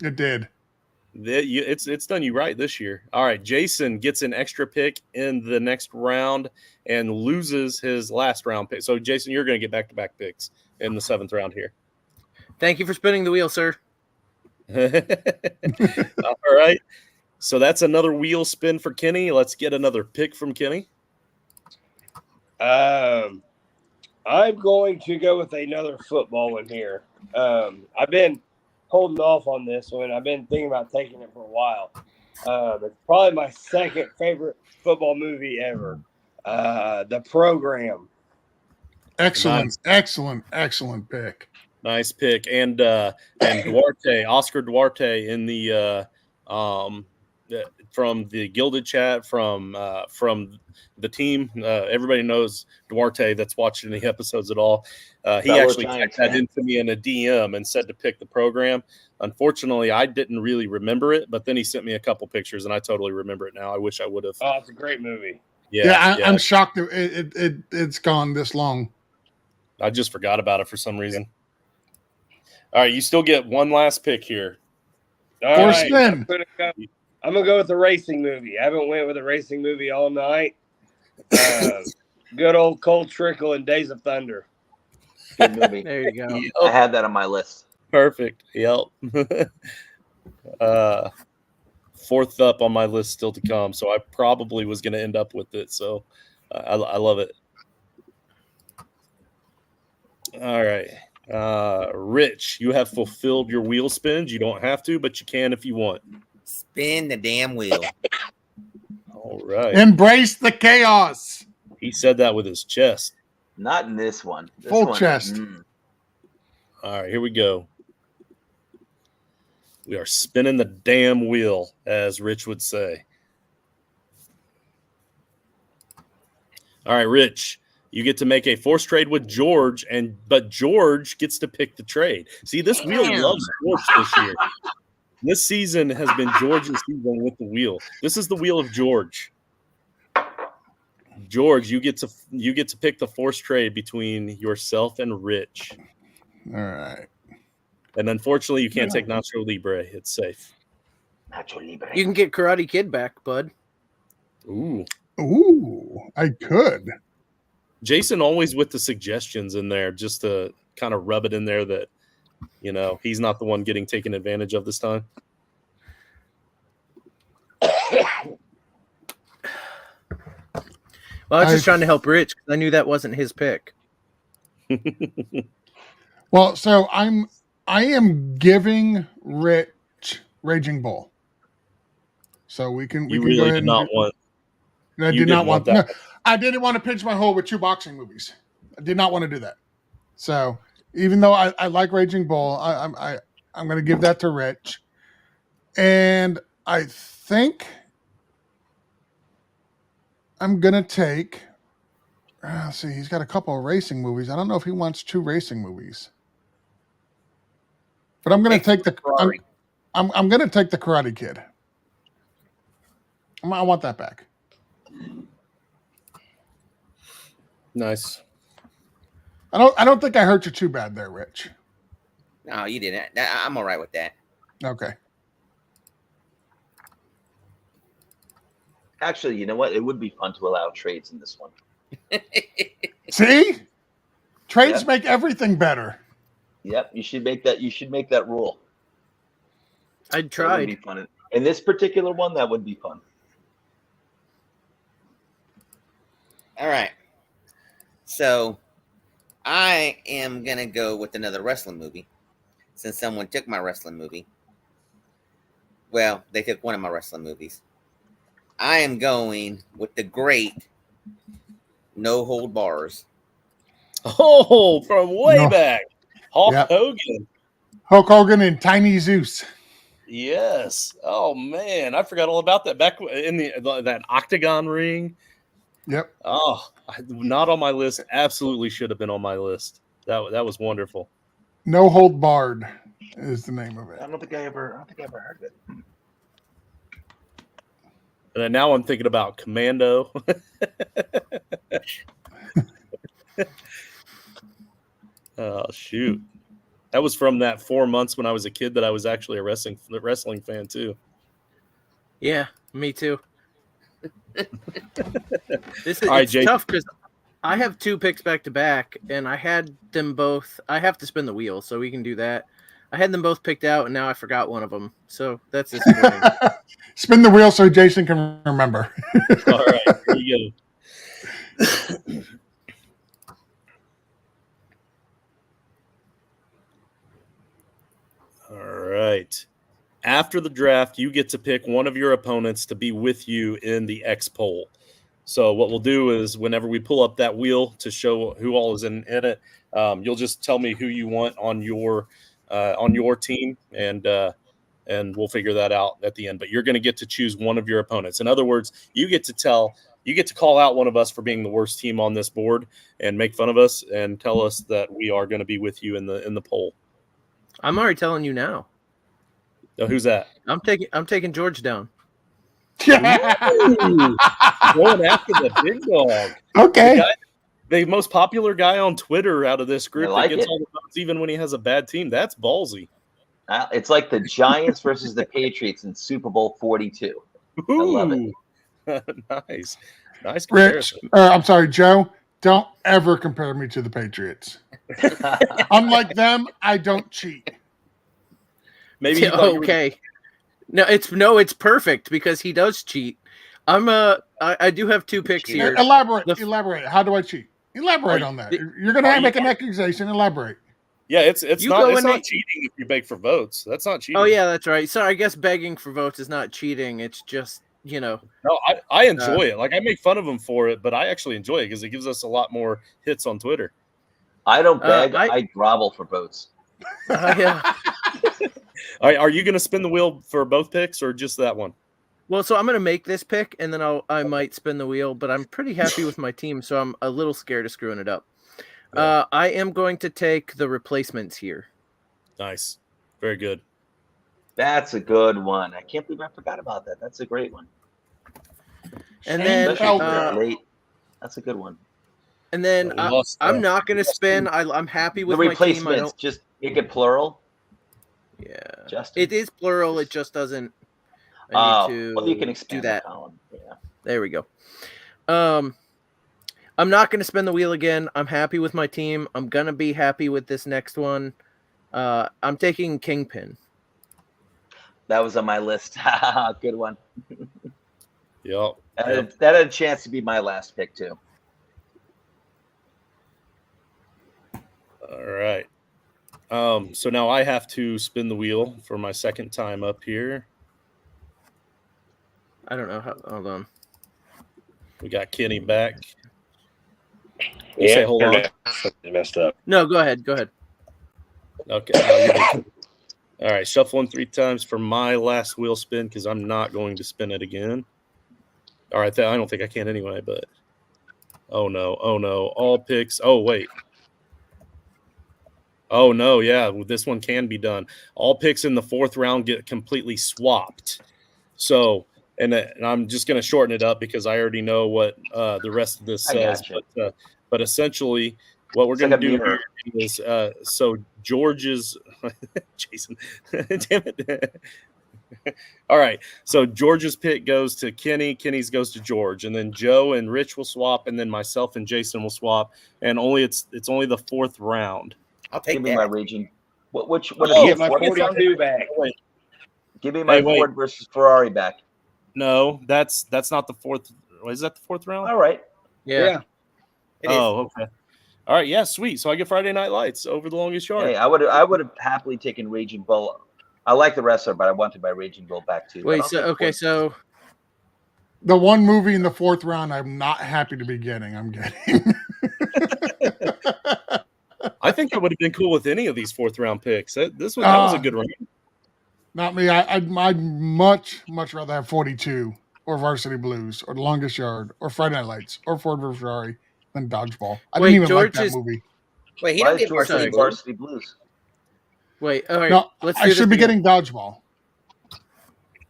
It did. It's done you right this year. All right, Jason gets an extra pick in the next round and loses his last round pick. So, Jason, you're going to get back-to-back picks in the 7th round here. Thank you for spinning the wheel, sir. All right. So that's another wheel spin for Kenny. Let's get another pick from Kenny. I'm going to go with another football one here. I've been holding off on this one. I've been thinking about taking it for a while. It's probably my second favorite football movie ever. The Program. Excellent, excellent pick. Nice pick. And Duarte, Oscar Duarte in the from the Gilded Chat from the team. Everybody knows Duarte that's watching the episodes at all. He Fellow actually Giants typed that fan. into me in a DM and said to pick the Program. Unfortunately, I didn't really remember it, but then he sent me a couple pictures and I totally remember it now. I wish I would have. Oh, it's a great movie. I'm shocked that it's gone this long. I just forgot about it for some reason. All right, you still get one last pick here. All Or right, spin. I'm gonna go with the racing movie. I haven't went with a racing movie all night. Good old Cold Trickle and Days of Thunder. Good movie. There you go. I had that on my list. Perfect. Yep. 4th up on my list still to come. So I probably was going to end up with it. So I love it. All right. Rich, you have fulfilled your wheel spins. You don't have to, but you can if you want. Spin the damn wheel. All right. Embrace the chaos. He said that with his chest. Not in this one. This Full one, chest. All right, here we go. We are spinning the damn wheel, as Rich would say. All right, Rich, you get to make a forced trade with George, but George gets to pick the trade. See, this wheel Damn. loves George this year. This season has been George's season with the wheel. This is the wheel of George. George, you get to pick the forced trade between yourself and Rich. All right. And unfortunately, you can't take Nacho Libre. It's safe. Nacho Libre. You can get Karate Kid back, bud. Ooh. Ooh, I could. Jason always with the suggestions in there just to kind of rub it in there that, you know, he's not the one getting taken advantage of this time. Well, I was just trying to help Rich because I knew that wasn't his pick. Well, so I am giving Rich Raging Bull. So we can You go really ahead did not and want. I you did not didn't want want that. no, I didn't want to pinch my hole with 2 boxing movies. I did not want to do that. So even though I like Raging Bull, I'm going to give that to Rich, and I think I'm going to take. See, he's got a couple of racing movies. I don't know if he wants 2 racing movies, but I'm going to take the. I'm going to take the Karate Kid. I want that back. Nice. I don't think I hurt you too bad there, Rich. No, you didn't. I'm all right with that. Okay. Actually, you know what? It would be fun to allow trades in this one. See, trades Yep. make everything better. Yep, you should make that. You should make that rule. I That would tried. be fun. In this particular one, that would be fun. All right. So I am going to go with another wrestling movie since someone took my wrestling movie. Well, they took one of my wrestling movies. I am going with the great No Hold Bars. Oh, from way back, Hulk Yep. Hogan. Hulk Hogan and Tiny Zeus. Yes. Oh man, I forgot all about that. Back in that octagon ring. Yep. Oh, not on my list. Absolutely should have been on my list. That was wonderful. No Hold Barred is the name of it. I don't think I ever heard of it. And then now I'm thinking about Commando. Oh shoot, that was from that 4 months when I was a kid that I was actually a wrestling fan too. Yeah, me too. This is All right, it's Jake. tough because I have 2 picks back to back, and I had them both. I have to spin the wheel, so we can do that. I had them both picked out, and now I forgot one of them. So that's disappointing. Spin the wheel so Jason can remember. All right, here you go. All right. After the draft, you get to pick one of your opponents to be with you in the X poll. So what we'll do is whenever we pull up that wheel to show who all is in it, you'll just tell me who you want on your team, and we'll figure that out at the end. But you're going to get to choose one of your opponents. In other words, you get to call out one of us for being the worst team on this board and make fun of us and tell us that we are going to be with you in the poll. I'm already telling you now. So who's that? I'm taking George down. Ooh, going after the big dog. Okay. The most popular guy on Twitter out of this group I like that gets it. all the votes even when he has a bad team. That's ballsy. It's like the Giants versus the Patriots in Super Bowl 42. I love it. Nice. Nice Rich, comparison. I'm sorry, Joe. Don't ever compare me to the Patriots. Unlike them, I don't cheat. Maybe you thought you were Okay. It's perfect because he does cheat. I do have 2 picks here. Elaborate. How do I cheat? Elaborate on that. You're going to make an accusation. Elaborate. Yeah, it's You not go it's in not there- cheating if you beg for votes. That's not cheating. Oh yeah, that's right. So I guess begging for votes is not cheating. It's just No, I enjoy it. Like I make fun of him for it, but I actually enjoy it because it gives us a lot more hits on Twitter. I don't beg. I- I grovel for votes. yeah. All right, are you going to spin the wheel for both picks or just that one? Well, so I'm gonna make this pick, and then I might spin the wheel. But I'm pretty happy with my team, so I'm a little scared of screwing it up. Yeah. I am going to take the replacements here. Nice. Very good. That's a good one. I can't believe I forgot about that. That's a great one. And then Especially for late. That's a good one. And then We lost, I'm not going to we lost spin. two. I'm happy The with my team. I replacements, don't. just make it plural. Yeah, Justin. it is plural. It just doesn't. I need to well, you can do expand that. the column. Yeah. There we go. I'm not going to spin the wheel again. I'm happy with my team. I'm going to be happy with this next one. I'm taking Kingpin. That was on my list. Good one. Yep. That had a chance to be my last pick too. All right. So now I have to spin the wheel for my second time up here. I don't know how. Hold on. We got Kenny back. You say hold on. Messed up. No, go ahead. Go ahead. Okay. No, you're good. All right. Shuffling 3 times for my last wheel spin because I'm not going to spin it again. All right. I don't think I can anyway, but oh no. All picks. Oh, wait. Oh, no. Yeah. This one can be done. All picks in the 4th round get completely swapped. So, and I'm just going to shorten it up because I already know what the rest of this says. But essentially, what we're going to do here is so George's Jason, damn it. All right, so George's pick goes to Kenny, Kenny's goes to George, and then Joe and Rich will swap, and then myself and Jason will swap, and it's only the 4th round. I'll take Give me my raging. What is get my 42 back. Give me my Ford versus Ferrari back. No, that's not the 4th. Is that the 4th round? All right. Yeah. Okay. All right. Yeah. Sweet. So I get Friday Night Lights over the longest yard. Hey, I would have happily taken Raging Bull. I like the wrestler, but I wanted my Raging Bull back too. Wait. So the one movie in the 4th round I'm not happy to be getting. I'm getting. I think I would have been cool with any of these 4th round picks. That was a good round. Not me. I'd much rather have 42 or Varsity Blues or The Longest Yard or Friday Night Lights or Ford vs. Ferrari than Dodgeball. I didn't even like that movie. Wait, he don't get Varsity Blues. Wait, all right. No, I should be getting Dodgeball.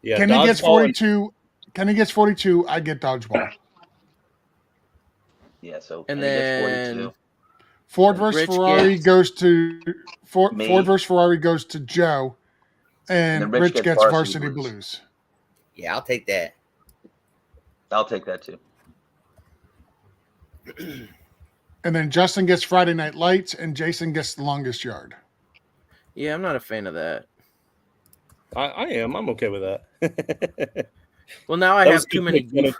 Yeah, Kenny gets 42. Kenny gets 42. I get Dodgeball. Yeah, so and Kenny gets then 42. Ford vs. Ferrari goes to Ford vs. Ferrari goes to Joe, and Rich gets Varsity Blues. Yeah, I'll take that. I'll take that too. And then Justin gets Friday Night Lights, and Jason gets The Longest Yard. Yeah, I'm not a fan of that. I am. I'm okay with that. Well, now I have too many goof.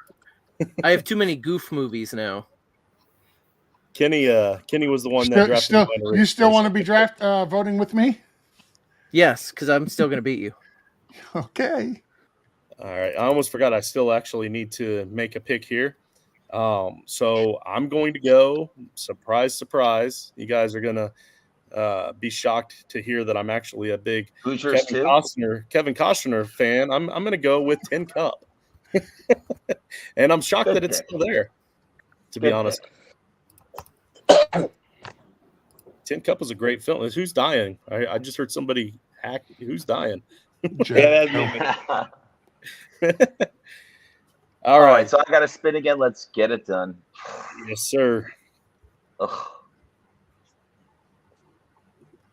I have too many goof movies now. Kenny was the one that drafted. You still want to be voting with me? Yes, because I'm still going to beat you. Okay. All right. I almost forgot. I still actually need to make a pick here. So I'm going to go. Surprise, surprise! You guys are gonna be shocked to hear that I'm actually a big Kevin Costner fan. I'm going to go with Tin Cup, and I'm shocked that it's still there. To be honest. Tin Cup was a great film. Who's dying? I just heard somebody hack. Who's dying? All right, so I got to spin again. Let's get it done. Yes, sir. Ugh.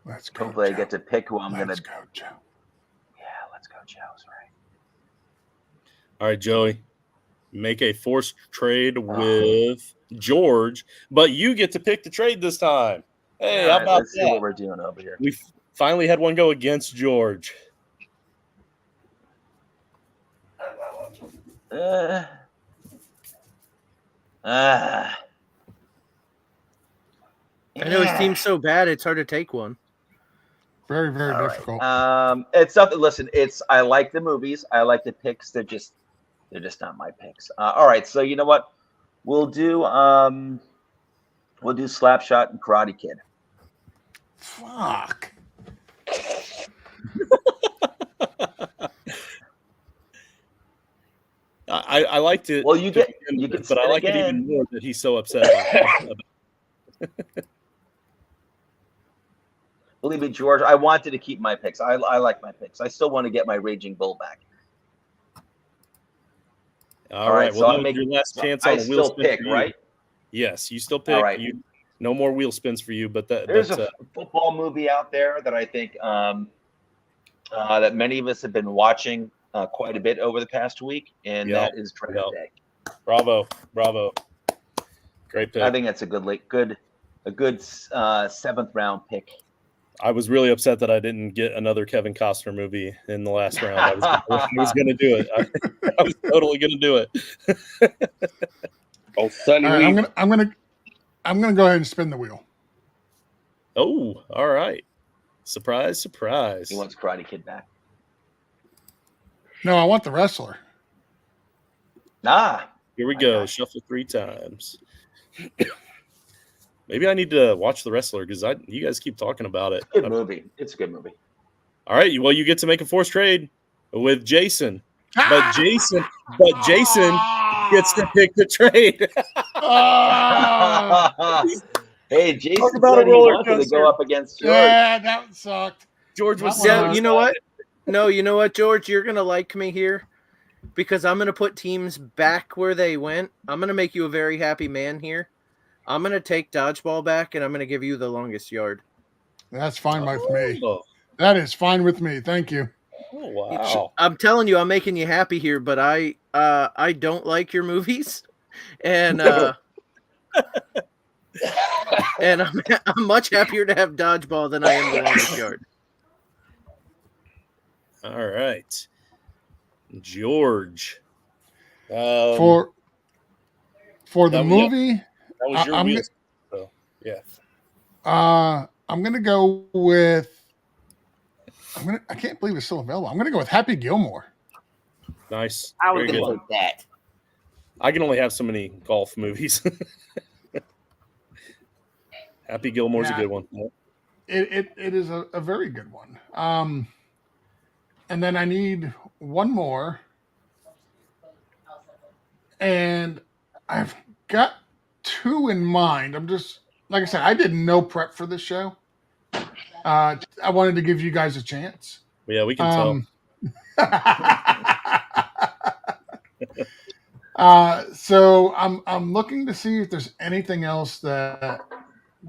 Let's go. Hopefully, I get to pick who I'm going to. Let's go, Joe. Yeah, let's go, Joe's right. All right, Joey. Make a forced trade with George, but you get to pick the trade this time. Hey, how about let's see what we're doing over here. We finally had one go against George. I know his team's so bad, it's hard to take one. Very, very difficult. Right. It's something. Listen, I like the movies. I like the picks. They're just not my picks. All right, so you know what? We'll do Slapshot and Karate Kid. Fuck. I liked it. Well, you get, but I like it even more that he's so upset about it. Believe me, George, I wanted to keep my picks. I like my picks. I still want to get my Raging Bull back. All right. Well, so your last chance on a wheel spin pick, right? Yes, you still pick. All right. No more wheel spins for you, but there's a football movie out there that I think that many of us have been watching quite a bit over the past week, and that is Draft Day. Bravo. Great pick. I think that's a good 7th round pick. I was really upset that I didn't get another Kevin Costner movie in the last round. I was going to do it. I was totally going to do it. Oh, Sonny, right, I'm gonna go ahead and spin the wheel. Oh, all right. Surprise, surprise. He wants Karate Kid back. No, I want the wrestler. Nah. Here we My go. God. Shuffle 3 times. Maybe I need to watch The Wrestler because you guys keep talking about it. Good movie. It's a good movie. All right. Well, you get to make a forced trade with Jason. But Jason gets to pick the trade. Hey, Jason Talk about a said he roller wanted to coaster. go up against George. Yeah, that sucked. George was That one so hurt. You know what? No, you know what, George? You're gonna like me here because I'm gonna put teams back where they went. I'm gonna make you a very happy man here. I'm gonna take dodgeball back, and I'm gonna give you the longest yard. That's fine with me. Oh, That is fine with me. Thank you. wow. I'm telling you, I'm making you happy here, but I don't like your movies, and and I'm much happier to have dodgeball than I am the longest yard. All right. George. For the that- movie, That was your I'm wheel. So, yeah. I'm gonna go with. I can't believe it's still available. I'm gonna go with Happy Gilmore. Nice. I was Very going to good. take that. I can only have so many golf movies. Happy Gilmore's Yeah. a good one. It is a very good one. And then I need one more. And I've got two in mind. I'm just, like I said, I did no prep for this show. I wanted to give you guys a chance. Yeah, we can tell. So I'm looking to see if there's anything else that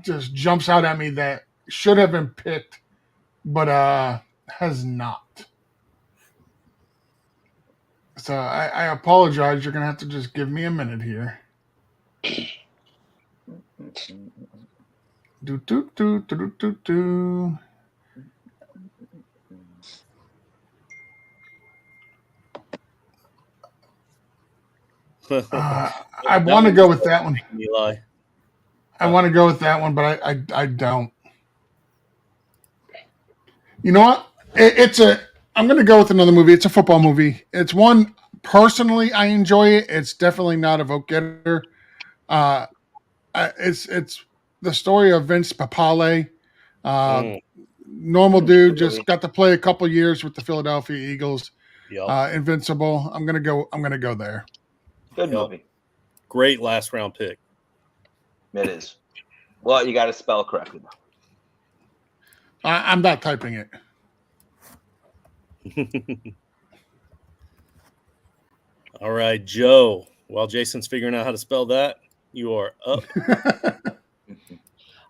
just jumps out at me that should have been picked, but has not. So I apologize. You're gonna have to just give me a minute here. Do do do do do do do. I want to go with that one. Eli. I want to go with that one, but I don't. You know what? I'm going to go with another movie. It's a football movie. It's one personally I enjoy it. It's definitely not a vote getter. It's the story of Vince Papale. Normal dude, just got to play a couple years with the Philadelphia Eagles. Yep. Invincible. I'm gonna go there. Good Yep. movie. Great last round pick. It is. Well, you got to spell correctly. I'm not typing it. All right, Joe. While Jason's figuring out how to spell that, you are up.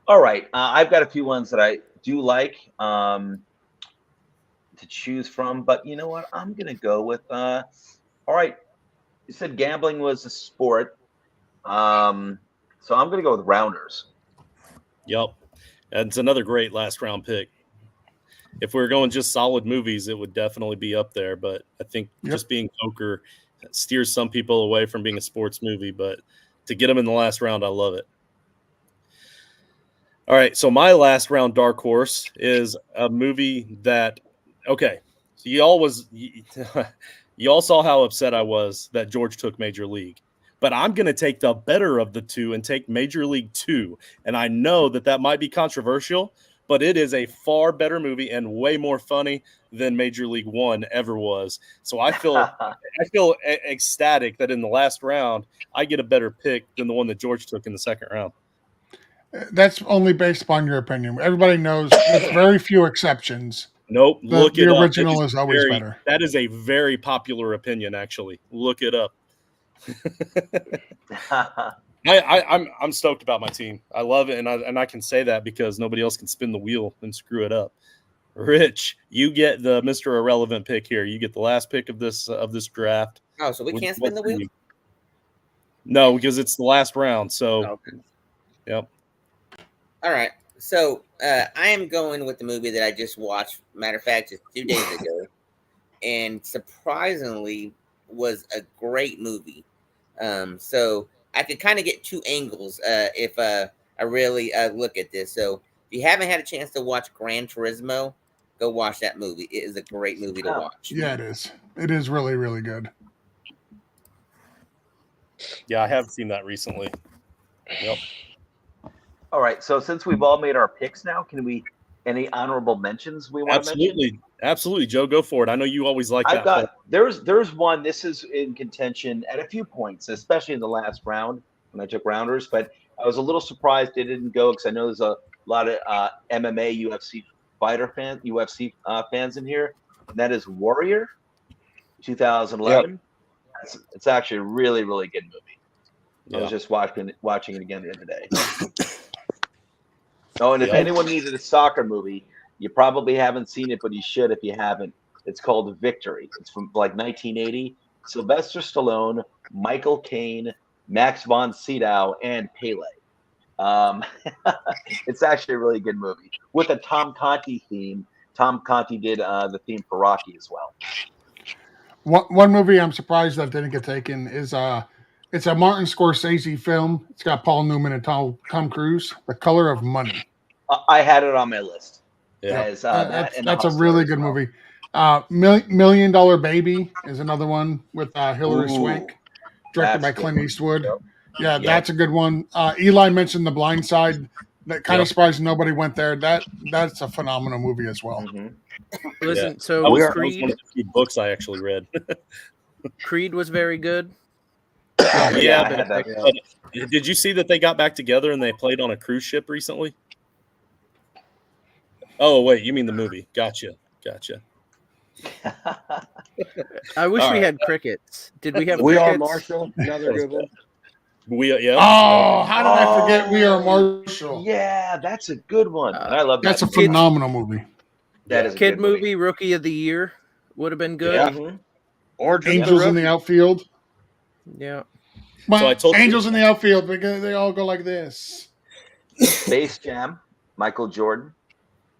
All right. I've got a few ones that I do like to choose from, but you know what? I'm going to go with, all right. You said gambling was a sport. So I'm going to go with Rounders. Yep. That's another great last round pick. If we were going just solid movies, it would definitely be up there. But I think just being poker steers some people away from being a sports movie. But to get them in the last round, I love it. All right. So my last round dark horse is a movie that, okay. So you all saw how upset I was that George took Major League. But I'm going to take the better of the two and take Major League 2. And I know that might be controversial, but it is a far better movie and way more funny than Major League 1 ever was. So I feel ecstatic that in the last round, I get a better pick than the one that George took in the second round. That's only based upon your opinion. Everybody knows there's very few exceptions. Nope. Look it up. The original is always better. That is a very popular opinion, actually. Look it up. I'm stoked about my team. I love it, and I can say that because nobody else can spin the wheel and screw it up. Rich, you get the Mr. Irrelevant pick here. You get the last pick of this draft. Oh, so we can't spin the wheel? No, because it's the last round. So, okay. Yep. All right. So I am going with the movie that I just watched. Matter of fact, just 2 days ago, and surprisingly was a great movie. So I could kind of get two angles if I really look at this. So If you haven't had a chance to watch Gran Turismo, go watch that movie. It is a great movie to watch. Yeah, it is. It is really, really good. Yeah, I have seen that recently. Yep. All right. So since we've all made our picks now, can we any honorable mentions we want to mention? Absolutely, Joe, go for it. I know you always like that. I've got there's one. This is in contention at a few points, especially in the last round when I took rounders. But I was a little surprised it didn't go because I know there's a lot of MMA, UFC fans in here. And that is Warrior, 2011. Yep. It's actually a really, really good movie. Yeah. I was just watching it again the other day. Oh, and if anyone needed a soccer movie, you probably haven't seen it, but you should if you haven't. It's called Victory. It's from like 1980. Sylvester Stallone, Michael Caine, Max von Sydow, and Pele. It's actually a really good movie with a Tom Conti theme. Tom Conti did the theme for Rocky as well. One movie I'm surprised that didn't get taken is it's a Martin Scorsese film. It's got Paul Newman and Tom Cruise. The Color of Money. I had it on my list. Yeah, that's a really good movie. $1 Million Baby is another one with Hilary Swank, directed by Clint Eastwood. Yep. Yeah, that's a good one. Eli mentioned The Blind Side. That kind of surprised nobody went there. That's a phenomenal movie as well. Mm-hmm. Listen, so that was Creed, one of the few books I actually read. Creed was very good. But did you see that they got back together and they played on a cruise ship recently? Oh, wait, you mean the movie? Gotcha. I wish we had crickets. Did we have We crickets? Are Marshall, another good one. Oh, how did I forget We Are Marshall? Yeah, that's a good one. And I love that. That's a phenomenal movie. That is a kid good movie, Rookie of the Year would have been good. Yeah. Mm-hmm. Or Angels in the Outfield. Yeah. But so I told Angels in the Outfield, because they all go like this. Space Jam, Michael Jordan.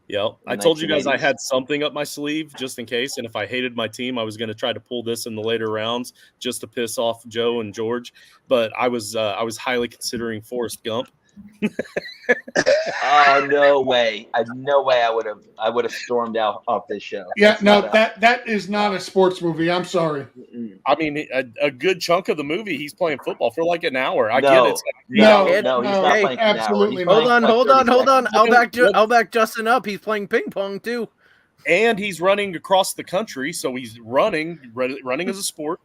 Yep. I told you guys I had something up my sleeve just in case. And if I hated my team, I was going to try to pull this in the later rounds just to piss off Joe and George. But I was highly considering Forrest Gump. Oh, no way. No way I would have stormed out off this show. Yeah, that is not a sports movie. I'm sorry. I mean, a good chunk of the movie, he's playing football for like an hour. I get it. No, he's not playing absolutely an hour. Hold on. I'll back Justin up. He's playing ping pong too. And he's running across the country, so he's running as a sport.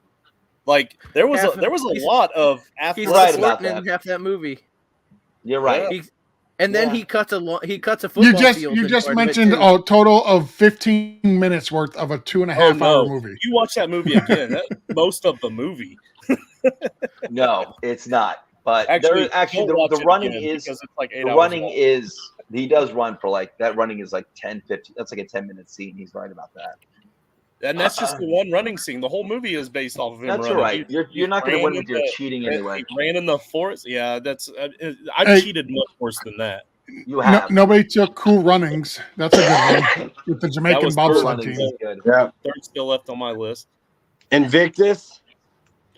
Like there was a lot of he's athletes in half that movie. You're right. He cuts a football field. You just mentioned a total of 15 minutes worth of a 2.5 hour movie. You watch that movie again. That's most of the movie. No, it's not. But actually the running is because it's like 8 hours long. He does run for like that. Running is like 10, 15. That's like a 10-minute scene. He's right about that. And that's just the one running scene. The whole movie is based off of him running. That's right. You're not going to win with your cheating anyway. He ran in the forest. Yeah, I've cheated much worse than that. You have. Nobody took Cool Runnings. That's a good one with the Jamaican bobsled team. Yeah, third still left on my list. Invictus.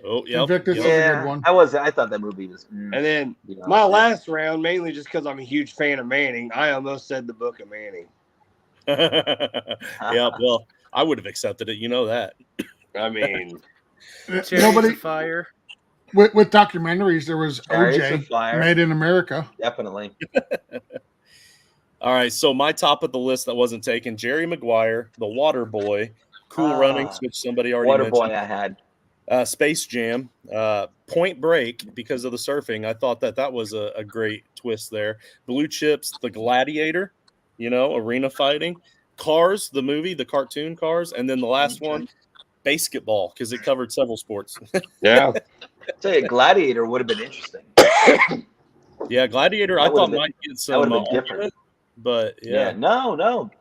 Oh, yeah. Invictus is a good one. I thought that movie was. And then my last round, mainly just because I'm a huge fan of Manning, I almost said The Book of Manning. Yeah, well, I would have accepted it. You know that. I mean, nobody fire. With documentaries, there was OJ Made in America. Definitely. All right, so my top of the list that wasn't taken: Jerry Maguire, The Water Boy, Cool Runnings, which somebody already mentioned. Water Boy, I had. Space Jam, Point Break, because of the surfing. I thought that was a great twist there. Blue Chips, The Gladiator, arena fighting. Cars, the movie, the cartoon Cars, and then the last one, basketball, because it covered several sports. Yeah. I'll tell you, Gladiator would have been interesting. Yeah, Gladiator, I thought might get some different. But yeah. No.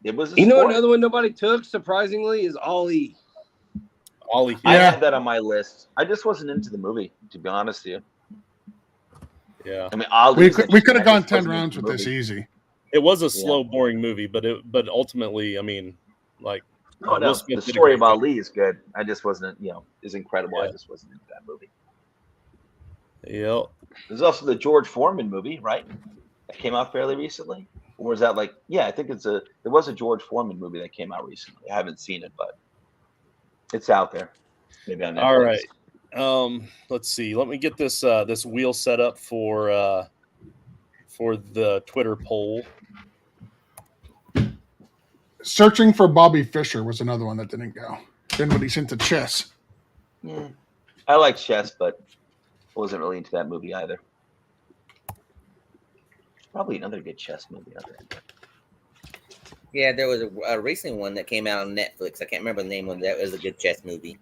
It was another one nobody took, surprisingly, is Ali. Ollie. I had that on my list. I just wasn't into the movie, to be honest with you. Yeah. I mean, Ali. We could have gone 10 rounds with this easy. It was a slow, boring movie, but ultimately, I mean, like. The story of Ali is good. I just wasn't, is incredible. Yeah. I just wasn't into that movie. Yep. There's also the George Foreman movie, right? That came out fairly recently. Or is that like, yeah, I think there was a George Foreman movie that came out recently. I haven't seen it, but it's out there. Maybe on Netflix. All right. Let's see. Let me get this this wheel set up for the Twitter poll. Searching for Bobby Fischer was another one that didn't go. Then when he's into chess. Yeah. I like chess, but wasn't really into that movie either. Probably another good chess movie out there. Yeah, there was a recent one that came out on Netflix. I can't remember the name of that. It was a good chess movie.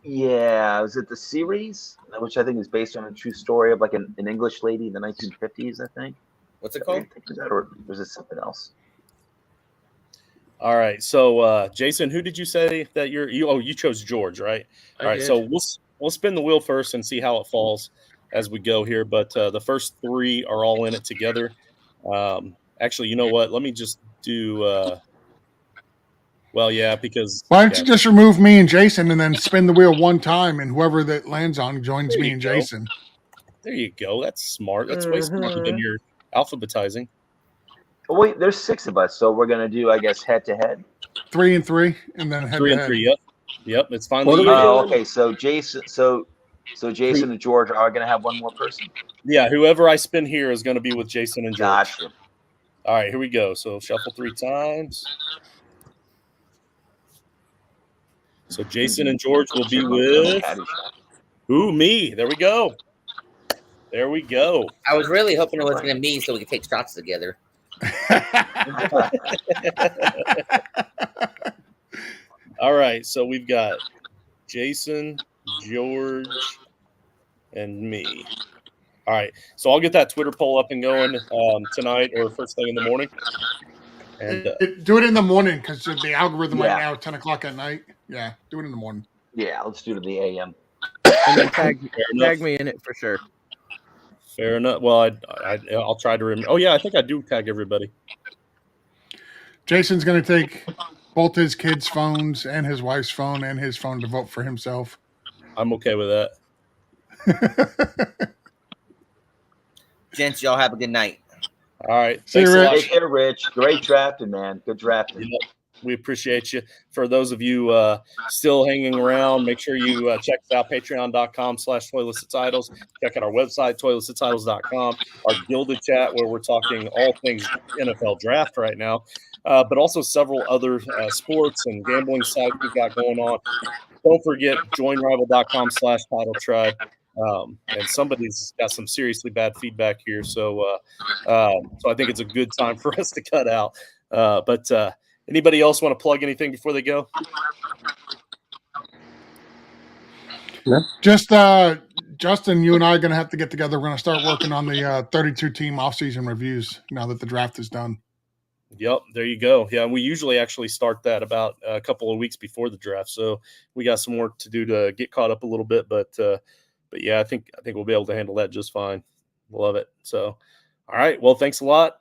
Yeah, was it the series, which I think is based on a true story of like an English lady in the 1950s, I think. What's it called? Or was it something else? All right. So, Jason, who did you say that you chose George, right? All right. So we'll spin the wheel first and see how it falls as we go here. But the first three are all in it together. Actually, you know what? Let me just do. Well, yeah, because why don't you just remove me and Jason and then spin the wheel one time, and whoever that lands on joins me and Jason. There you go. That's smart. That's way smarter than your alphabetizing. Oh, wait, there's 6 of us, so we're gonna do, I guess, head to head. 3 and 3, and then head 3 to and head. 3. Yep. It's finally. Okay. So Jason, Jason and George are gonna have one more person. Yeah, whoever I spin here is going to be with Jason and George. Gotcha. All right, here we go. So shuffle 3 times. So Jason and George will be with me. There we go. There we go. I was really hoping it was going to be so we could take shots together. All right, so we've got Jason, George, and me. All right, so I'll get that Twitter poll up and going tonight or first thing in the morning. And do it in the morning because the algorithm right now, 10 o'clock at night. Yeah, do it in the morning. Yeah, let's do it in the AM. And then tag me in it for sure. Fair enough. Well, I'll try to remember. Oh, yeah, I think I do tag everybody. Jason's going to take both his kids' phones and his wife's phone and his phone to vote for himself. I'm okay with that. Gents, y'all have a good night. All right. See you, Rich. Take care, Rich. Great drafting, man. Good drafting. Yep. We appreciate you. For those of you still hanging around, make sure you check us out, patreon.com/toiletstitles. Check out our website, toiletstitles.com. Our Gilded Chat, where we're talking all things NFL draft right now, but also several other sports and gambling sites we've got going on. Don't forget, joinrival.com/titletribe. And somebody's got some seriously bad feedback here. So I think it's a good time for us to cut out. But anybody else want to plug anything before they go? Yeah. Just Justin, you and I are going to have to get together. We're going to start working on the 32-team offseason reviews now that the draft is done. Yep, there you go. Yeah, we usually actually start that about a couple of weeks before the draft. So we got some work to do to get caught up a little bit. But yeah, I think we'll be able to handle that just fine. Love it. So. All right. Well, thanks a lot.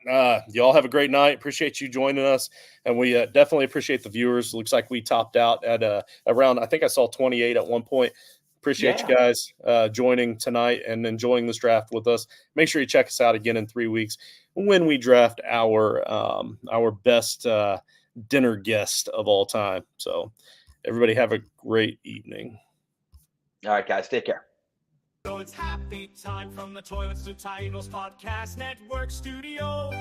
Y'all have a great night. Appreciate you joining us. And we definitely appreciate the viewers. Looks like we topped out at around, I think I saw 28 at one point. Appreciate you guys joining tonight and enjoying this draft with us. Make sure you check us out again in 3 weeks when we draft our best dinner guest of all time. So everybody have a great evening. All right, guys. Take care. So it's happy time from the Toilets to Titles Podcast Network studio.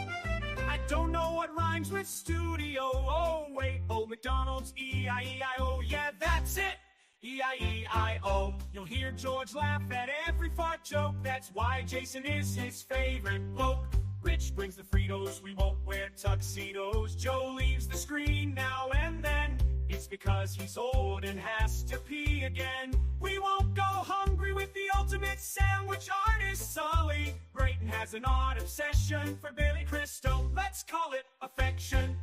I don't know what rhymes with studio. Oh, wait, old McDonald's, E-I-E-I-O. Yeah, that's it, E-I-E-I-O. You'll hear George laugh at every fart joke. That's why Jason is his favorite bloke. Rich brings the Fritos, we won't wear tuxedos. Joe leaves the screen now and then. It's because he's old and has to pee again. We won't go hungry with the ultimate sandwich artist, Sully. Brayton has an odd obsession for Billy Crystal. Let's call it affection.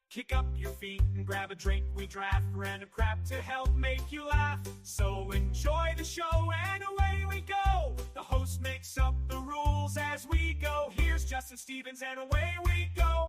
Kick up your feet and grab a drink. We draft random crap to help make you laugh. So enjoy the show and away we go. The host makes up the rules as we go. Here's Justin Stevens and away we go.